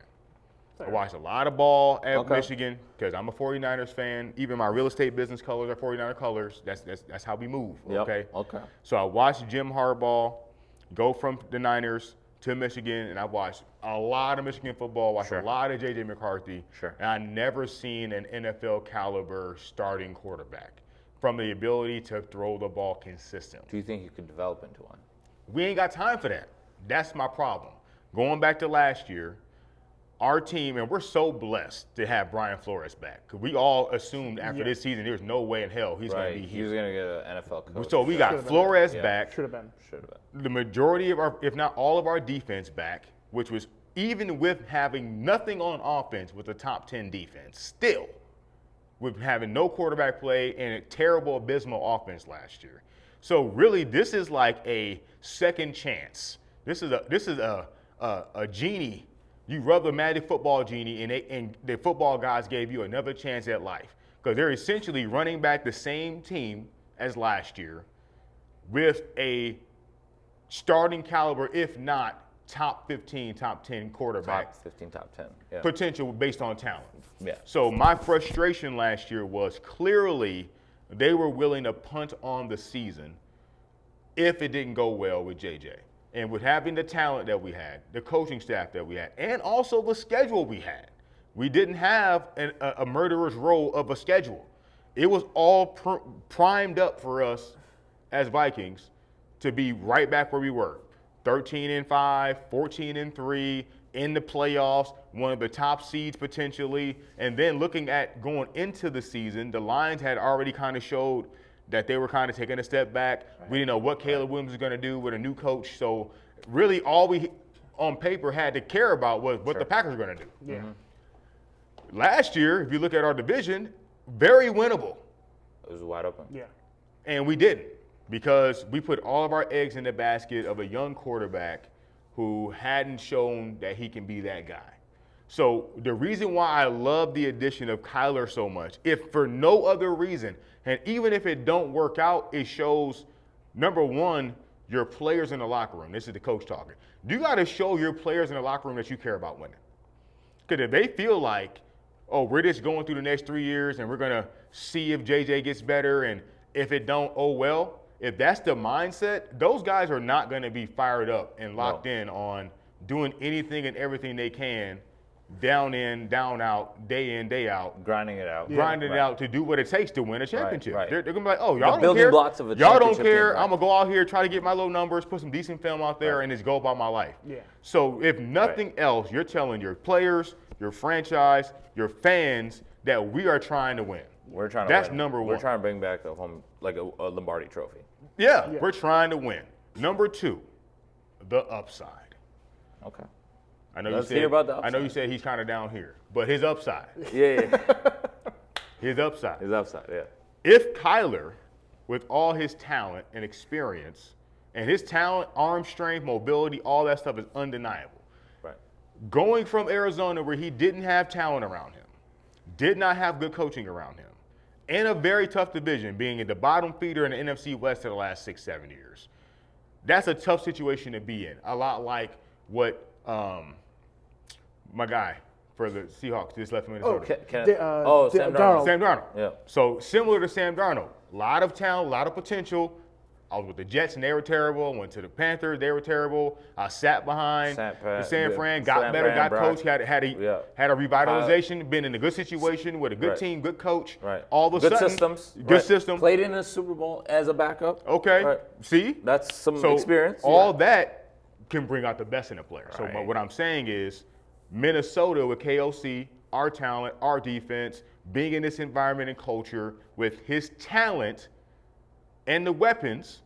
I watched a lot of ball at Michigan because I'm a 49ers fan. Even my real estate business colors are 49er colors. That's how we move, okay? Okay. So I watched Jim Harbaugh go from the Niners to Michigan, and I watched a lot of Michigan football, watched a lot of J.J. McCarthy, and I never seen an NFL caliber starting quarterback from the ability to throw the ball consistently. Do you think you could develop into one? We ain't got time for that. That's my problem. Going back to last year, our team, and we're so blessed to have Brian Flores back, because we all assumed after this season there's no way in hell he's going to be He was here. going to get an NFL coach. So we got Flores back. Should have been. The majority of our, if not all of our defense back, which was even with having nothing on offense with a top 10 defense, still with having no quarterback play and a terrible, abysmal offense last year. So really, this is like a second chance. This is a genie. You rub the magic football genie, and the football guys gave you another chance at life, because they're essentially running back the same team as last year with a starting caliber, if not top 15, top 10 quarterback. Top 15, top 10. Yeah. Potential based on talent. Yeah. So my frustration last year was clearly they were willing to punt on the season if it didn't go well with JJ. And with having the talent that we had, the coaching staff that we had, and also the schedule we had, we didn't have a murderer's row of a schedule. It was all primed up for us as Vikings to be right back where we were. 13-5, 14-3, in the playoffs, one of the top seeds potentially. And then looking at going into the season, the Lions had already kind of showed that they were kind of taking a step back. We didn't know what Caleb Williams was going to do with a new coach. So really all we on paper had to care about was what the Packers were going to do. Yeah. Last year, if you look at our division, very winnable. It was wide open. Yeah. And we didn't, because we put all of our eggs in the basket of a young quarterback who hadn't shown that he can be that guy. So the reason why I love the addition of Kyler so much, if for no other reason, and even if it don't work out, it shows, number one, your players in the locker room. This is the coach talking. You got to show your players in the locker room that you care about winning. Because if they feel like, oh, we're just going through the next 3 years and we're going to see if JJ gets better, and if it don't, oh well. If that's the mindset, those guys are not going to be fired up and locked in on doing anything and everything they can, down in, down out, day in, day out. Grinding it out. Grinding it out to do what it takes to win a championship. Right. They're going to be like, oh, y'all don't building care. blocks of a Y'all don't championship care. team, right. I'm going to go out here, try to get my low numbers, put some decent film out there, and just go about my life. Yeah. So if nothing else, you're telling your players, your franchise, your fans that we are trying to win. We're trying to That's win. number one. We're trying to bring back a home, like a Lombardi trophy. Yeah, we're trying to win. Number two, the upside. Okay. I know Let's you said, hear about the I know you upside. said he's kind of down here, but his upside. Yeah. His upside. His upside, yeah. If Kyler, with all his talent and experience, and his talent, arm strength, mobility, all that stuff is undeniable. Right. Going from Arizona where he didn't have talent around him, did not have good coaching around him, in a very tough division, being in the bottom feeder in the NFC West for the last 6-7 years. That's a tough situation to be in. A lot like what my guy for the Seahawks just left Minnesota. Sam Darnold. Sam Darnold. Yeah. So similar to Sam Darnold, a lot of talent, a lot of potential. I was with the Jets and they were terrible. I went to the Panthers, they were terrible. I sat behind the San Fran, got better, got coached, had a revitalization, been in a good situation with a good team, good coach. Right. All of a good sudden, systems. good system. Played in a Super Bowl as a backup. Okay. Right. See? That's some So experience. all that can bring out the best in a player. So Right. what I'm saying is Minnesota with KOC, our talent, our defense, being in this environment and culture with his talent and the weapons,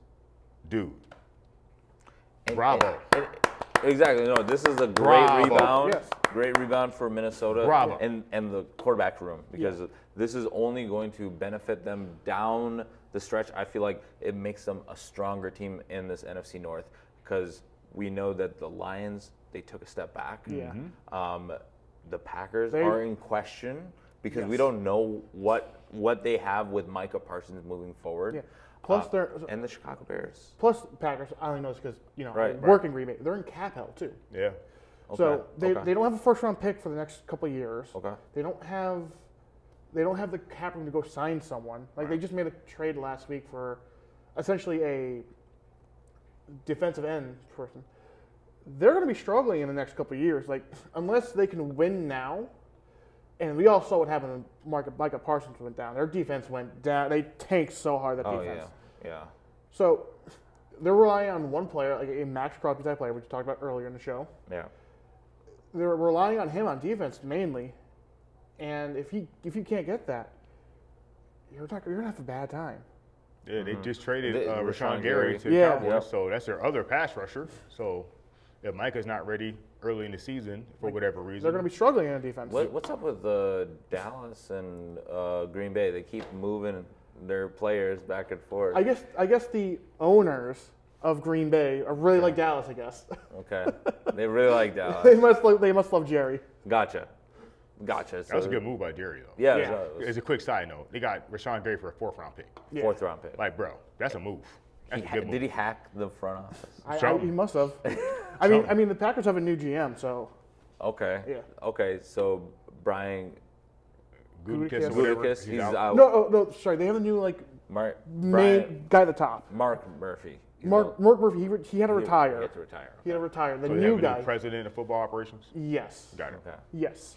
dude. Bravo. Exactly. No, this is a great Bravo. rebound. Yes. Great rebound for Minnesota Bravo. and the quarterback room, because this is only going to benefit them down the stretch. I feel like it makes them a stronger team in this NFC North, because we know that the Lions, they took a step back. Yeah. The Packers are in question because we don't know what they have with Micah Parsons moving forward. Yeah. Plus, and the Chicago Bears. Plus, Packers, I only know this because, I Right. work in Green Bay. They're in cap hell, too. Yeah. So they Okay. don't have a first-round pick for the next couple of years. Okay. They don't have the cap room to go sign someone. Like, they just made a trade last week for essentially a defensive end person. They're going to be struggling in the next couple of years. Like, unless they can win now, and we all saw what happened when Micah Parsons went down. Their defense went down. They tanked so hard, that defense. Yeah. So they're relying on one player, like a Max Crosby type player, which we talked about earlier in the show. Yeah. They're relying on him on defense mainly. And if you can't get that, you're gonna have a bad time. Yeah, they just traded Rashawn Rashawn Gary to the Yeah. Cowboys, Yep. so that's their other pass rusher. So if Micah's not ready early in the season for whatever reason, They're going to be struggling in defense. What's up with Dallas and Green Bay? They keep moving their players back and forth. I guess the owners of Green Bay are really like Dallas. I guess Okay. They really like Dallas. they must love Jerry. Gotcha. So, that was a good move by Jerry, though. Yeah. Yeah. it was As a quick side note, they got Rashawn Gary for a 4th-round pick. Yeah. 4th round pick. Like, bro, that's a move. That's a good move. Did he hack the front office? He must have. I mean, the Packers have a new GM, so Okay. Yeah. Okay. So Brian Gutekunst, Gutekunst, he's out. no, sorry, they have a new main guy at the top. Mark Murphy. He's Mark out. Murphy. He had to He retire. had to retire. He had to retire. The So they new have a guy. president of football operations? Yes. Got it. Okay. Yes.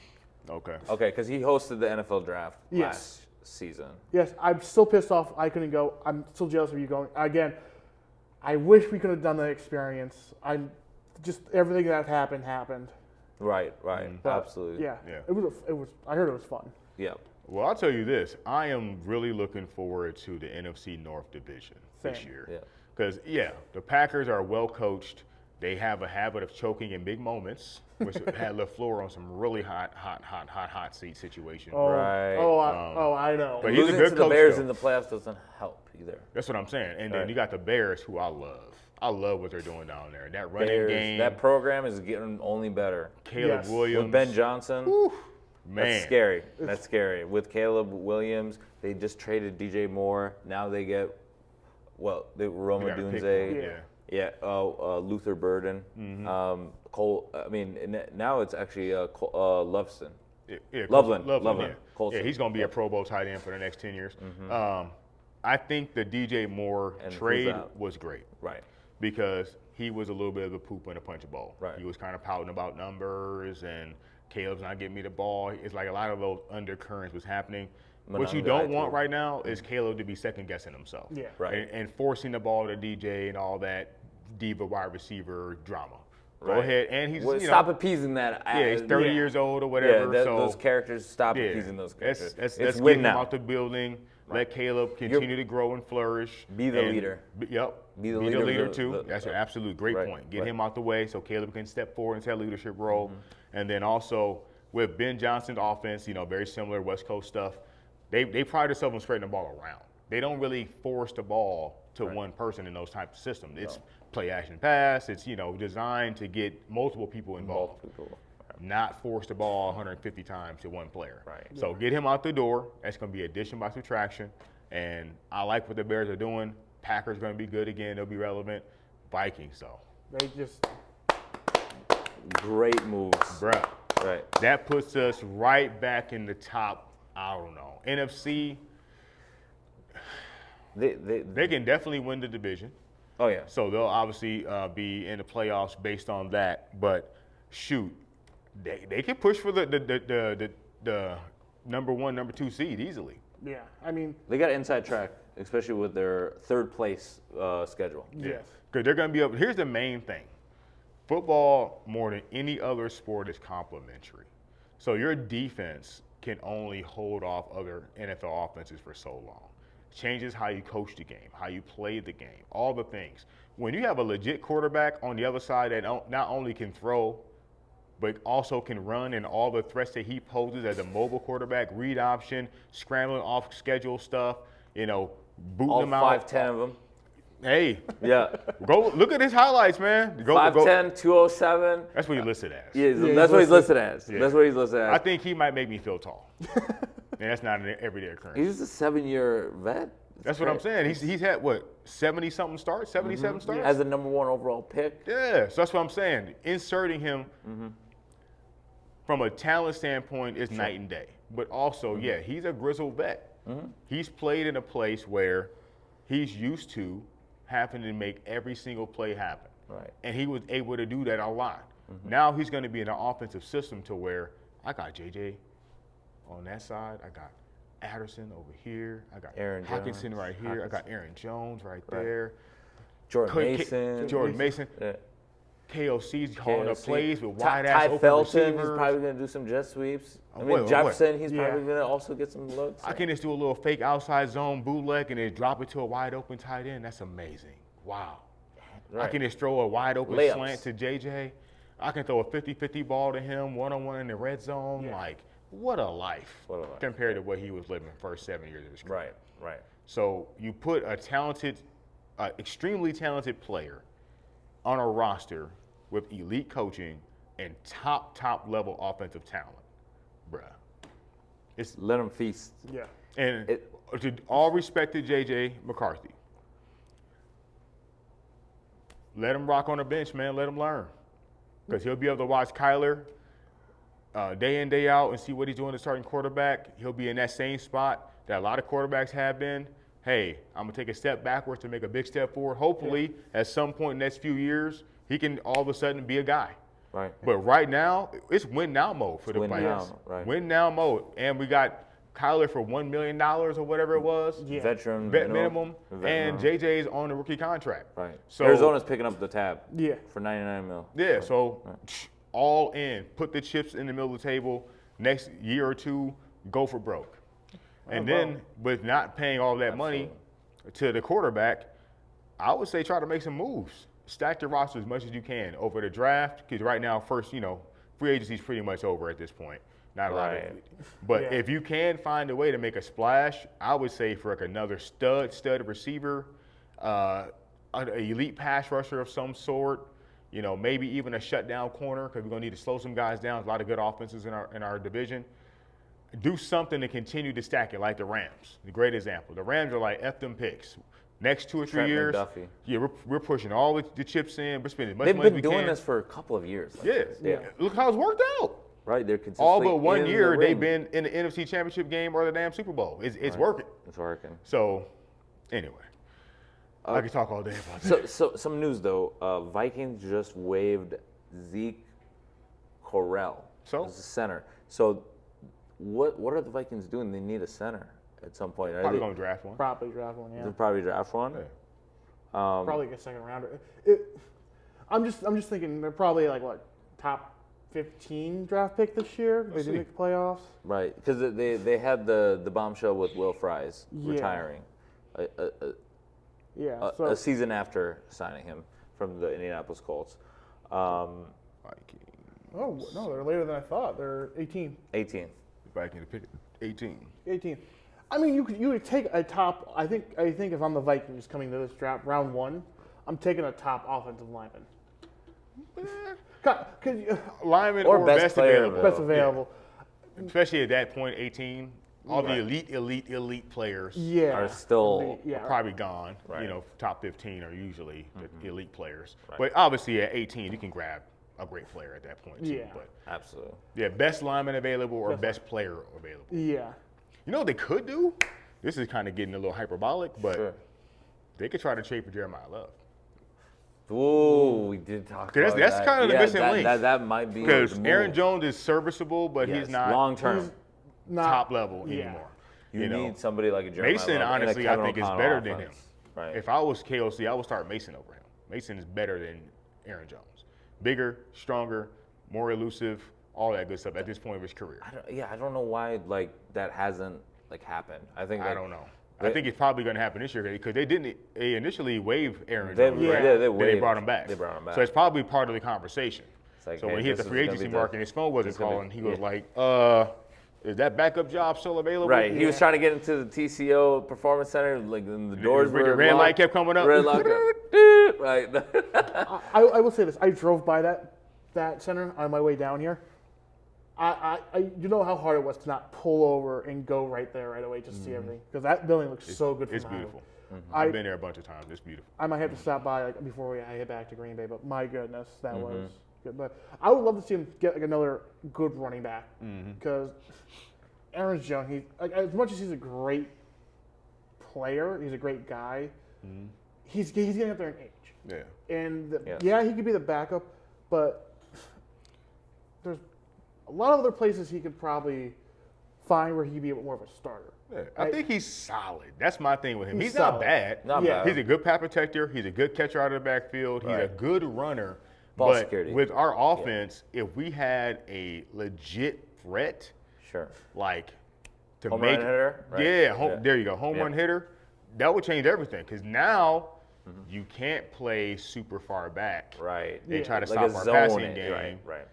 Okay. Okay, because he hosted the NFL draft Yes. last season. Yes. I'm still pissed off. I couldn't go. I'm still jealous of you going. Again, I wish we could have done the experience. I'm just everything that happened. Right. But, Absolutely. Yeah. Yeah. It was. I heard it was fun. Yep. Well, I'll tell you this. I am really looking forward to the NFC North division this Same. year. Yeah. Because, the Packers are well coached. They have a habit of choking in big moments, which had LaFleur on some really hot seat situation. Oh, Right. I know. But he's a Losing good to the coach, Bears though. in the playoffs doesn't help either. That's what I'm saying. And then Right. you got the Bears, who I love. I love what they're doing down there. That running Bears, game. that program is getting only better. Caleb Yes. Williams. With Ben Johnson, Whew, man. that's scary. That's scary. With Caleb Williams, they just traded DJ Moore. Now they get, Roma We gotta pick Dunze. one, Yeah, Luther Burden, Cole. I mean, now it's actually Loveson. Loveland. Yeah. Colson. Yeah, he's going to be a Pro Bowl tight end for the next 10 years. I think the DJ Moore And who's trade out? was great Right. because he was a little bit of a poop in a punch bowl. Right. He was kind of pouting about numbers and Caleb's not getting me the ball. It's like a lot of those undercurrents was happening. What you don't want right now is Caleb to be second guessing himself. Yeah. Right. And forcing the ball to DJ and all that diva wide receiver drama. Go Right. ahead. And he's, Stop appeasing that. yeah, he's 30 Yeah. years old or Yeah, whatever. so those characters. Stop yeah, appeasing those characters. let's It's get win him now. out the building. Let Caleb continue to grow and flourish. Be the and leader. Yep. Be the leader of too. the- That's an absolute great Right, point. Get right. him out the way so Caleb can step forward into that leadership role. Mm-hmm. And then also with Ben Johnson's offense, very similar West Coast stuff. They pride themselves on spreading the ball around. They don't really force the ball to one person in those types of systems. It's play action pass. It's designed to get multiple people involved. Not force the ball 150 times to one player. Right. So get him out the door. That's going to be addition by subtraction. And I like what the Bears are doing. Packers going to be good again. They'll be relevant. Vikings, though. They just Great moves. Bruh. Right. That puts us right back in the top, I don't know. NFC, they can definitely win the division. Oh yeah. So they'll obviously be in the playoffs based on that. But shoot, they can push for the number 1, number 2 seed easily. yeah. I mean, They got inside track, especially with their third place schedule. yes. Because they're going to be up. Here's the main thing. Football, more than any other sport, is complementary. So your defense can only hold off other NFL offenses for so long. Changes how you coach the game, how you play the game, all the things. When you have a legit quarterback on the other side that not only can throw, but also can run, and all the threats that he poses as a mobile quarterback, read option, scrambling off schedule stuff, booting All them out. 5'10" of them. Hey, Yeah. go look at his highlights, man. Go. 5'10", 207. That's what he listed as. Yeah, he's that's what he's listed. listed as. Yeah. That's what he's listed as. I think he might make me feel tall. And that's not an everyday occurrence. He's a 7-year vet. That's what I'm saying. He's had, 70-something starts, 77 starts? As the number 1 overall pick. Yeah, so that's what I'm saying. Inserting him from a talent standpoint is night and day. But also, he's a grizzled vet. He's played in a place where he's used to having to make every single play happen. Right. And he was able to do that a lot. Now he's going to be in an offensive system to where I got JJ on that side. I got Addison over here. I got Aaron Hockenson Jones. right here. I got Aaron Jones right there. Jordan K- Mason. Jordan Mason. Yeah. KOC's calling up KOC. plays with Ty wide-ass open Felton, he's receivers. probably going to do some jet sweeps. I mean, What? Jefferson, he's Yeah. probably going to also get some looks. I can just do a little fake outside zone bootleg and then drop it to a wide open tight end. That's amazing. Wow. I Right. can just throw a wide open Layups. slant to JJ. I can throw a 50-50 ball to him, one-on-one in the red zone. Yeah. Like, what a life, What a life. compared to what he was living the first 7 years of his career. Right. So you put a talented, extremely talented player on a roster with elite coaching and top level offensive talent, bruh. Let him feast. Yeah. And It- to all respect to JJ McCarthy, let him rock on the bench, man. Let him learn, because he'll be able to watch Kyler day in, day out, and see what he's doing as starting quarterback. He'll be in that same spot that a lot of quarterbacks have been. Hey, I'm gonna take a step backwards to make a big step forward. Hopefully, at some point in the next few years, he can all of a sudden be a guy. Right. But right now, it's win now mode for the win players. now, right. Win now mode, and we got Kyler for $1 million or whatever it was, Yeah. Veteran vet minimum, Veteran. and JJ's on the rookie contract. Right. So Arizona's picking up the tab. Yeah. For $99 million. yeah, so all in, put the chips in the middle of the table. Next year or two, go for broke, and then with not paying all that money to the quarterback, I would say try to make some moves. Stack your roster as much as you can over the draft, because right now, first, free agency is pretty much over at this point. Not a lot of Right. it. But Yeah. if you can find a way to make a splash, I would say for like another stud receiver, an elite pass rusher of some sort. Maybe even a shutdown corner because we're gonna need to slow some guys down. There's a lot of good offenses in our division. Do something to continue to stack it, like the Rams. The great example. The Rams are like F them picks. Next 2 or 3 Trent years, McDuffie. yeah, we're pushing all the chips in. We're spending as much They've money as been we doing can. this for a couple of years. Like Yeah. this. Yeah. Look how it's worked out. Right. They're consistently All but one in year the they've ring. been in the NFC Championship game or the damn Super Bowl. It's Right. working. It's working. So, anyway, I could talk all day about that. So some news though. Vikings just waived Zeke Correll So? as a center. So what are the Vikings doing? They need a center at some point. Are Probably they, gonna draft one. Probably draft one, yeah. they'll probably draft one. Yeah. Probably like a second rounder. I'm just thinking they're probably like what, top 15 draft pick this year. They Let's did see. make the playoffs. Right, because they had the bombshell with Will Fries Yeah. retiring Yeah. a So season after signing him from the Indianapolis Colts. Vikings. oh no, they're later than I thought. They're 18. 18th. Vikings pick 18. 18. I mean, you could take a top. I think if I'm the Vikings coming to this draft, round 1, I'm taking a top offensive lineman. Because Lineman Or or, best best player available. best available. Yeah. Especially at that point, 18. All Right. the elite players Yeah. Are still yeah. are probably gone. Right. Top 15 are usually the elite players. Right. But obviously at 18, you can grab a great player at that point too. Yeah. But absolutely. yeah, best lineman available or Best best player available. Yeah. You know what they could do? This is kind of getting a little hyperbolic, but Sure. they could try to trade for Jeremiah Love. Ooh, we did talk That's- about that's that. kind of the Yeah, missing that, link. That might be Because the Aaron move. Jones is serviceable, but Yes, he's not long term. He's not top level yeah. anymore. You know? need somebody like a Jeremiah Mason, Love and a honestly, I Kevin think is O'Connell better than him. offense. Right. If I was KOC, I would start Mason over him. Mason is better than Aaron Jones. Bigger, stronger, more elusive, all that good stuff at this point of his career. I don't know why that hasn't happened. I think I don't know. I think it's probably going to happen this year because they initially waived Aaron They- Jones. yeah, right? they Then they waived- brought him back. they brought him back. So it's probably part of the conversation. It's like, So hey, when he hit the this free is gonna agency be the- market and his phone wasn't this is gonna be- calling, he was yeah. like, is that backup job still available? Right. He was Yeah. trying to get into the TCO Performance Center, and the doors red were light locked. kept coming up. Red light. Right. I will say this. I drove by that center on my way down here. You know how hard it was to not pull over and go right there right away just to see everything because that building looks so good. From It's the highway. beautiful. I- I've been there a bunch of times. It's beautiful. I might have to stop by before I head back to Green Bay, but my goodness, that was good. But I would love to see him get another good running back because Aaron Jones, as much as he's a great player, he's a great guy. He's getting up there in age, Yeah. and Yes. he could be the backup, but there's a lot of other places he could probably find where he could be more of a starter. Yeah, I think he's solid. That's my thing with him. He's He's not solid. bad. Not Yeah. bad. He's a good pass protector. He's a good catcher out of the backfield. He's a Right. good runner. Ball but security. with our offense, if we had a legit threat, Sure. like to Home make run hitter, right? yeah, Yeah. there you go, home Yeah. run hitter, that would change everything. Because now you can't play super far back. Right. They try to Like stop a our zone passing it. game. Right.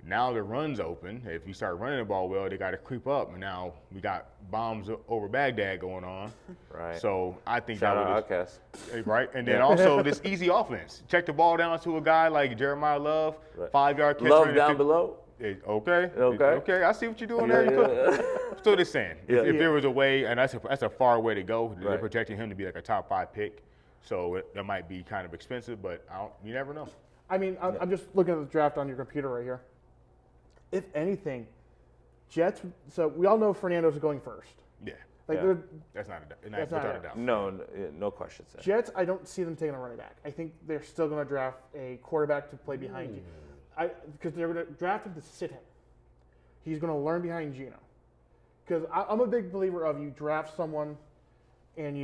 Now the run's open. If you start running the ball well, they got to creep up. And now we got bombs over Baghdad going on. Right. So I think Shout that out would Outcast. right. And then also this easy offense. Check the ball down to a guy like Jeremiah Love, Right. 5-yard catch. Love down below. Okay. Okay. Okay. I see what you're doing Yeah, there. yeah. I'm still just saying. Yeah. If there was a way, and that's a far way to go. They're Right. projecting him to be like a top 5 pick. So that might be kind of expensive, but you never know. I mean, I'm just looking at the draft on your computer right here. If anything, Jets. So we all know Fernando's going first. Yeah. Like Yeah. they're That's not That's without not a doubt. No questions there. Jets. I don't see them taking a running back. I think they're still going to draft a quarterback to play behind you. Because they're going to draft him to sit him. He's going to learn behind Gino. Because I'm a big believer of you draft someone, and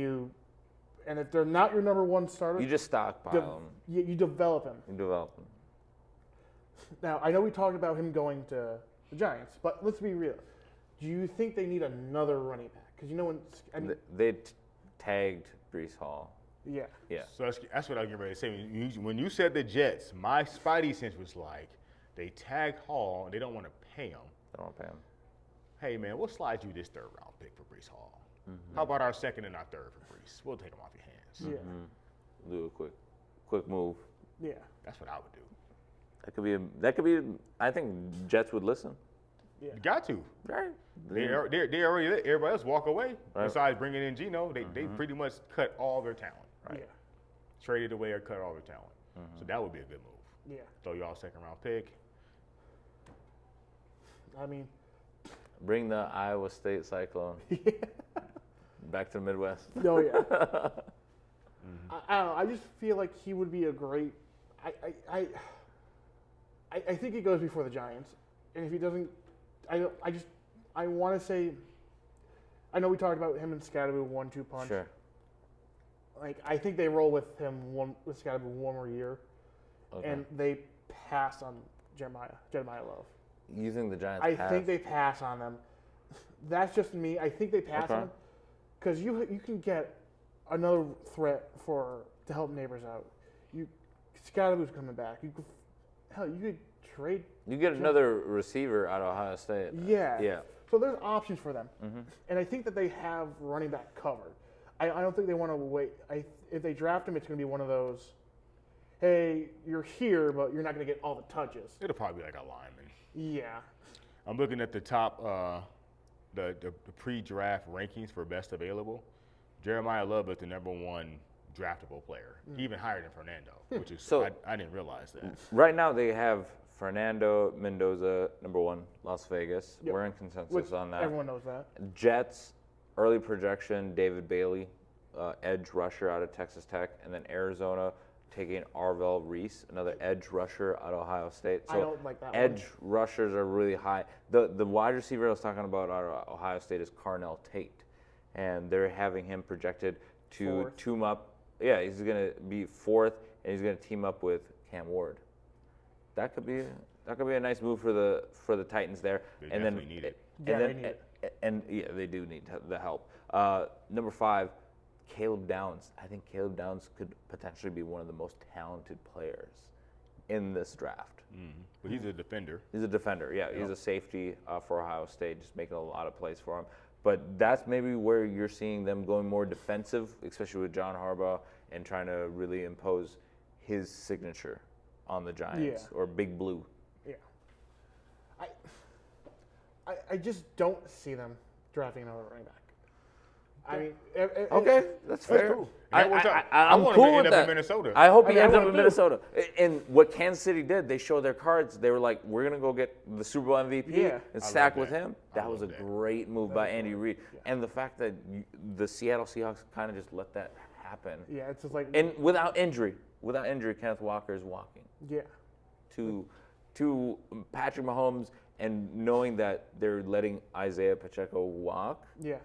if they're not your number one starter, You just stockpile them. you develop him. You develop them. Now, I know we talked about him going to the Giants, but let's be real. Do you think they need another running back? Because They tagged Brees Hall. yeah. Yeah. So that's what I was getting ready to say. When you said the Jets, my spidey sense was like, they tag Hall and they don't want to pay him. I don't want to pay him. Hey, man, we'll slide you this 3rd round pick for Brees Hall. How about our 2nd and our 3rd for Brees? We'll take him off your hands. Yeah. Do a quick move. Yeah. That's what I would do. That could be. I think Jets would listen. Yeah. You got to. Right. They already let everybody else walk away. Right. Besides bringing in Geno, they pretty much cut all their talent. Right. Yeah. Traded away or cut all their talent. So that would be a good move. Yeah. Throw y'all second round pick. I mean, Bring the Iowa State Cyclone back to the Midwest. no, yeah. I don't know. I just feel like he would be a great. I think he goes before the Giants, and if he doesn't, I want to say. I know we talked about him and Scatterby 1-2 punch. Sure. Like I think they roll with him with Scatterby one more year, Okay. and they pass on Jeremiah Love. You think the Giants? I think they pass on them. That's just me. I think they pass on them because you can get another threat to help neighbors out. Scottaboo's coming back. You could trade. You get another receiver out of Ohio State. Yeah. Yeah. So there's options for them, and I think that they have running back covered. I don't think they want to wait. If they draft him, it's going to be one of those. Hey, you're here, but you're not going to get all the touches. It'll probably be like a lineman. Yeah. I'm looking at the top, the pre-draft rankings for best available. Jeremiah Love is the #1 draftable player, even higher than Fernando, which is So- I didn't realize that. Right now they have Fernando Mendoza #1, Las Vegas. Yep. We're in consensus Which on that. everyone knows that. Jets, early projection, David Bailey, edge rusher out of Texas Tech, and then Arizona taking Arvell Reese, another edge rusher out of Ohio State. So I don't like that edge rushers are really high. The wide receiver I was talking about out of Ohio State is Carnell Tate, and they're having him projected to Fourth. team up. Yeah, he's going to be 4th, and he's going to team up with Cam Ward. That could be a nice move for the Titans there. They and definitely then need it. Yeah, and they then need it. and yeah, they do need the help. Number 5, Caleb Downs. I think Caleb Downs could potentially be one of the most talented players in this draft. But he's a defender. He's a defender, yeah. He's a safety for Ohio State, just making a lot of plays for him. But that's maybe where you're seeing them going more defensive, especially with John Harbaugh, and trying to really impose his signature on the Giants or Big Blue. Yeah. I just don't see them drafting another running back. I mean, Okay, that's fair. cool. I'm want him cool to with end up that. in Minnesota. I hope he I mean, ends I up want in him Minnesota. And what Kansas City did, they showed their cards. They were like, we're going to go get the Super Bowl MVP Yeah. and I stack love with that. him. I That was a love that. great move by Andy Reid. And the fact that the Seattle Seahawks kind of just let that happen. yeah, it's just like And without injury, Kenneth Walker is walking yeah, to Patrick Mahomes, and knowing that they're letting Isaiah Pacheco walk, yeah,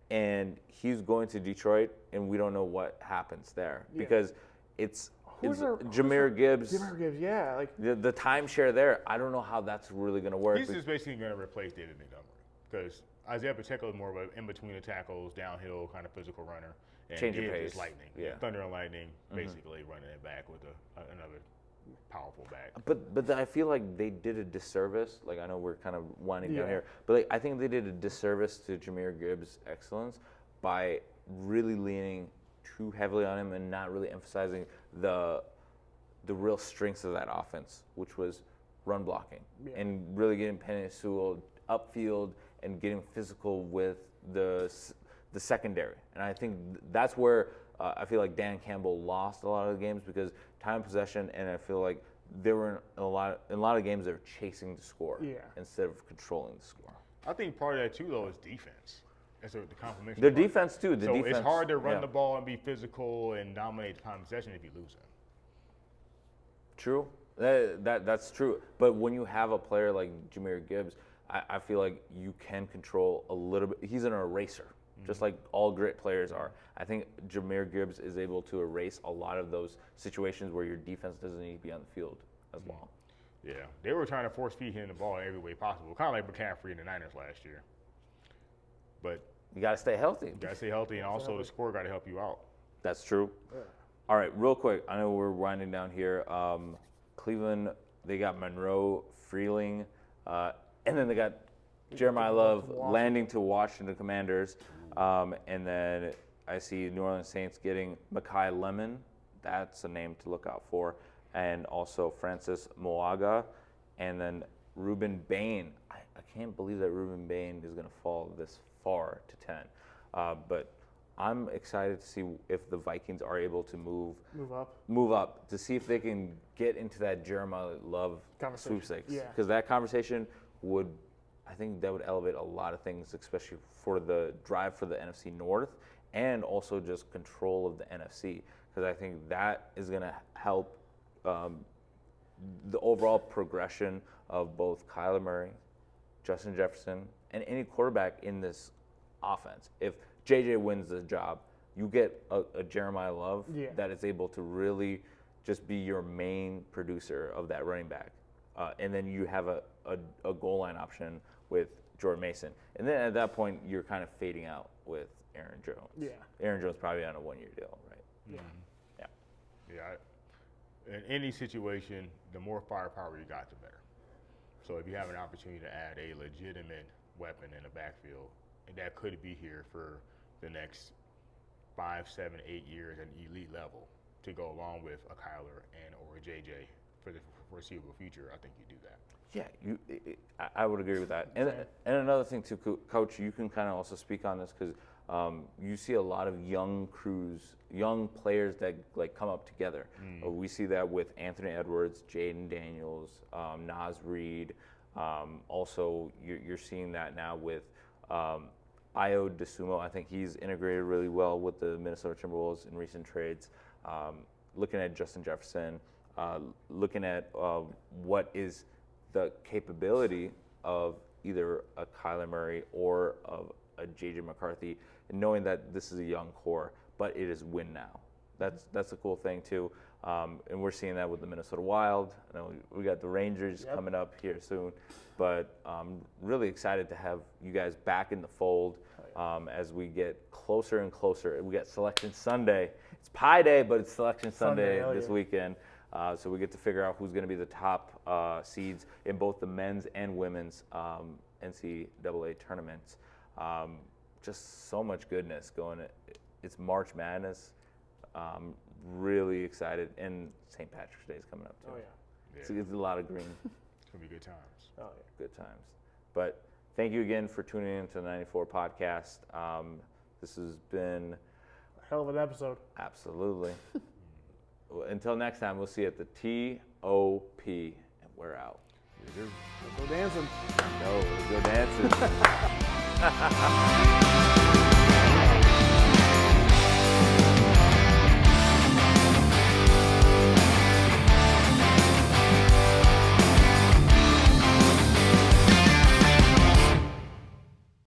and he's going to Detroit, and we don't know what happens there Yeah. because it's Who's our- Jameer Gibbs. Jimmer Gibbs, yeah, like The timeshare there, I don't know how that's really going to work. He's just basically going to replace David Montgomery because Isaiah Pacheco is more of an in-between the tackles, downhill kind of physical runner. And Change of Gibbs pace. is lightning. Yeah. Thunder and lightning, basically running it back with another powerful back. But I feel like they did a disservice. Like, I know we're kind of winding down Yeah. here, but like, I think they did a disservice to Jameer Gibbs' excellence by really leaning too heavily on him and not really emphasizing the real strengths of that offense, which was run blocking and really getting Penei Sewell upfield and getting physical with the secondary. And I think that's where I feel like Dan Campbell lost a lot of the games because time possession, and I feel like they were in a lot of games they were chasing the score instead of controlling the score. I think part of that too, though, is defense. That's the complementary. The part. defense too. So it's hard to run yeah. the ball and be physical and dominate the time possession if you lose him. True. That's true. But when you have a player like Jameer Gibbs, I feel like you can control a little bit. He's an eraser, just like all great players are. I think Jameer Gibbs is able to erase a lot of those situations where your defense doesn't need to be on the field as well. Yeah, they were trying to force feed him the ball in every way possible, kind of like McCaffrey in the Niners last year. But You got to stay healthy. you got to stay healthy, and also the score got to help you out. That's true. All right, real quick. I know we're winding down here. Cleveland, they got Monroe, Freeling, and then they got Jeremiah Love landing to Washington Commanders. And then I see New Orleans Saints getting Mekhi Lemon That's a name to look out for. And also Francis Moaga, and then Ruben Bain. I can't believe that Ruben Bain is going to fall this far to 10. But I'm excited to see if the Vikings are able to move up to see if they can get into that Jeremiah Love sweepstakes. Because that conversation I think that would elevate a lot of things, especially for the drive for the NFC North and also just control of the NFC. Because I think that is going to help the overall progression of both Kyler Murray, Justin Jefferson, and any quarterback in this offense. If JJ wins the job, you get a Jeremiah Love that is able to really just be your main producer of that running back. And then you have a goal line option with Jordan Mason. And then at that point, you're kind of fading out with Aaron Jones. Yeah. Aaron Jones probably on a 1-year deal, right? Yeah. In any situation, the more firepower you got, the better. So if you have an opportunity to add a legitimate weapon in the backfield, and that could be here for the next 5, 7, 8 years at an elite level to go along with a Kyler or a JJ for the foreseeable future, I think you do that. Yeah, I would agree with that. And another thing too, Coach, you can kind of also speak on this because you see a lot of young players that like come up together. We see that with Anthony Edwards, Jaden Daniels, Naz Reid. Also, you're seeing that now with Io DeSumo. I think he's integrated really well with the Minnesota Timberwolves in recent trades. Looking at Justin Jefferson, looking at what is the capability of either a Kyler Murray or of a J.J. McCarthy, and knowing that this is a young core, but it is win now. That's a cool thing too, and we're seeing that with the Minnesota Wild. I know we got the Rangers coming up here soon, but I'm really excited to have you guys back in the fold as we get closer and closer. We got Selection Sunday. It's Pie Day, but it's Selection Sunday this weekend. So we get to figure out who's going to be the top seeds in both the men's and women's NCAA tournaments. Just so much goodness going. It's March Madness. Really excited, and St. Patrick's Day is coming up too. Oh yeah. It's a lot of green. It's gonna be good times. Oh yeah. Good times. But thank you again for tuning in to the 94 podcast. This has been a hell of an episode. Absolutely. Well, until next time, we'll see you at the TOP, and we're out. Let's go dancing. No, let's go dancing.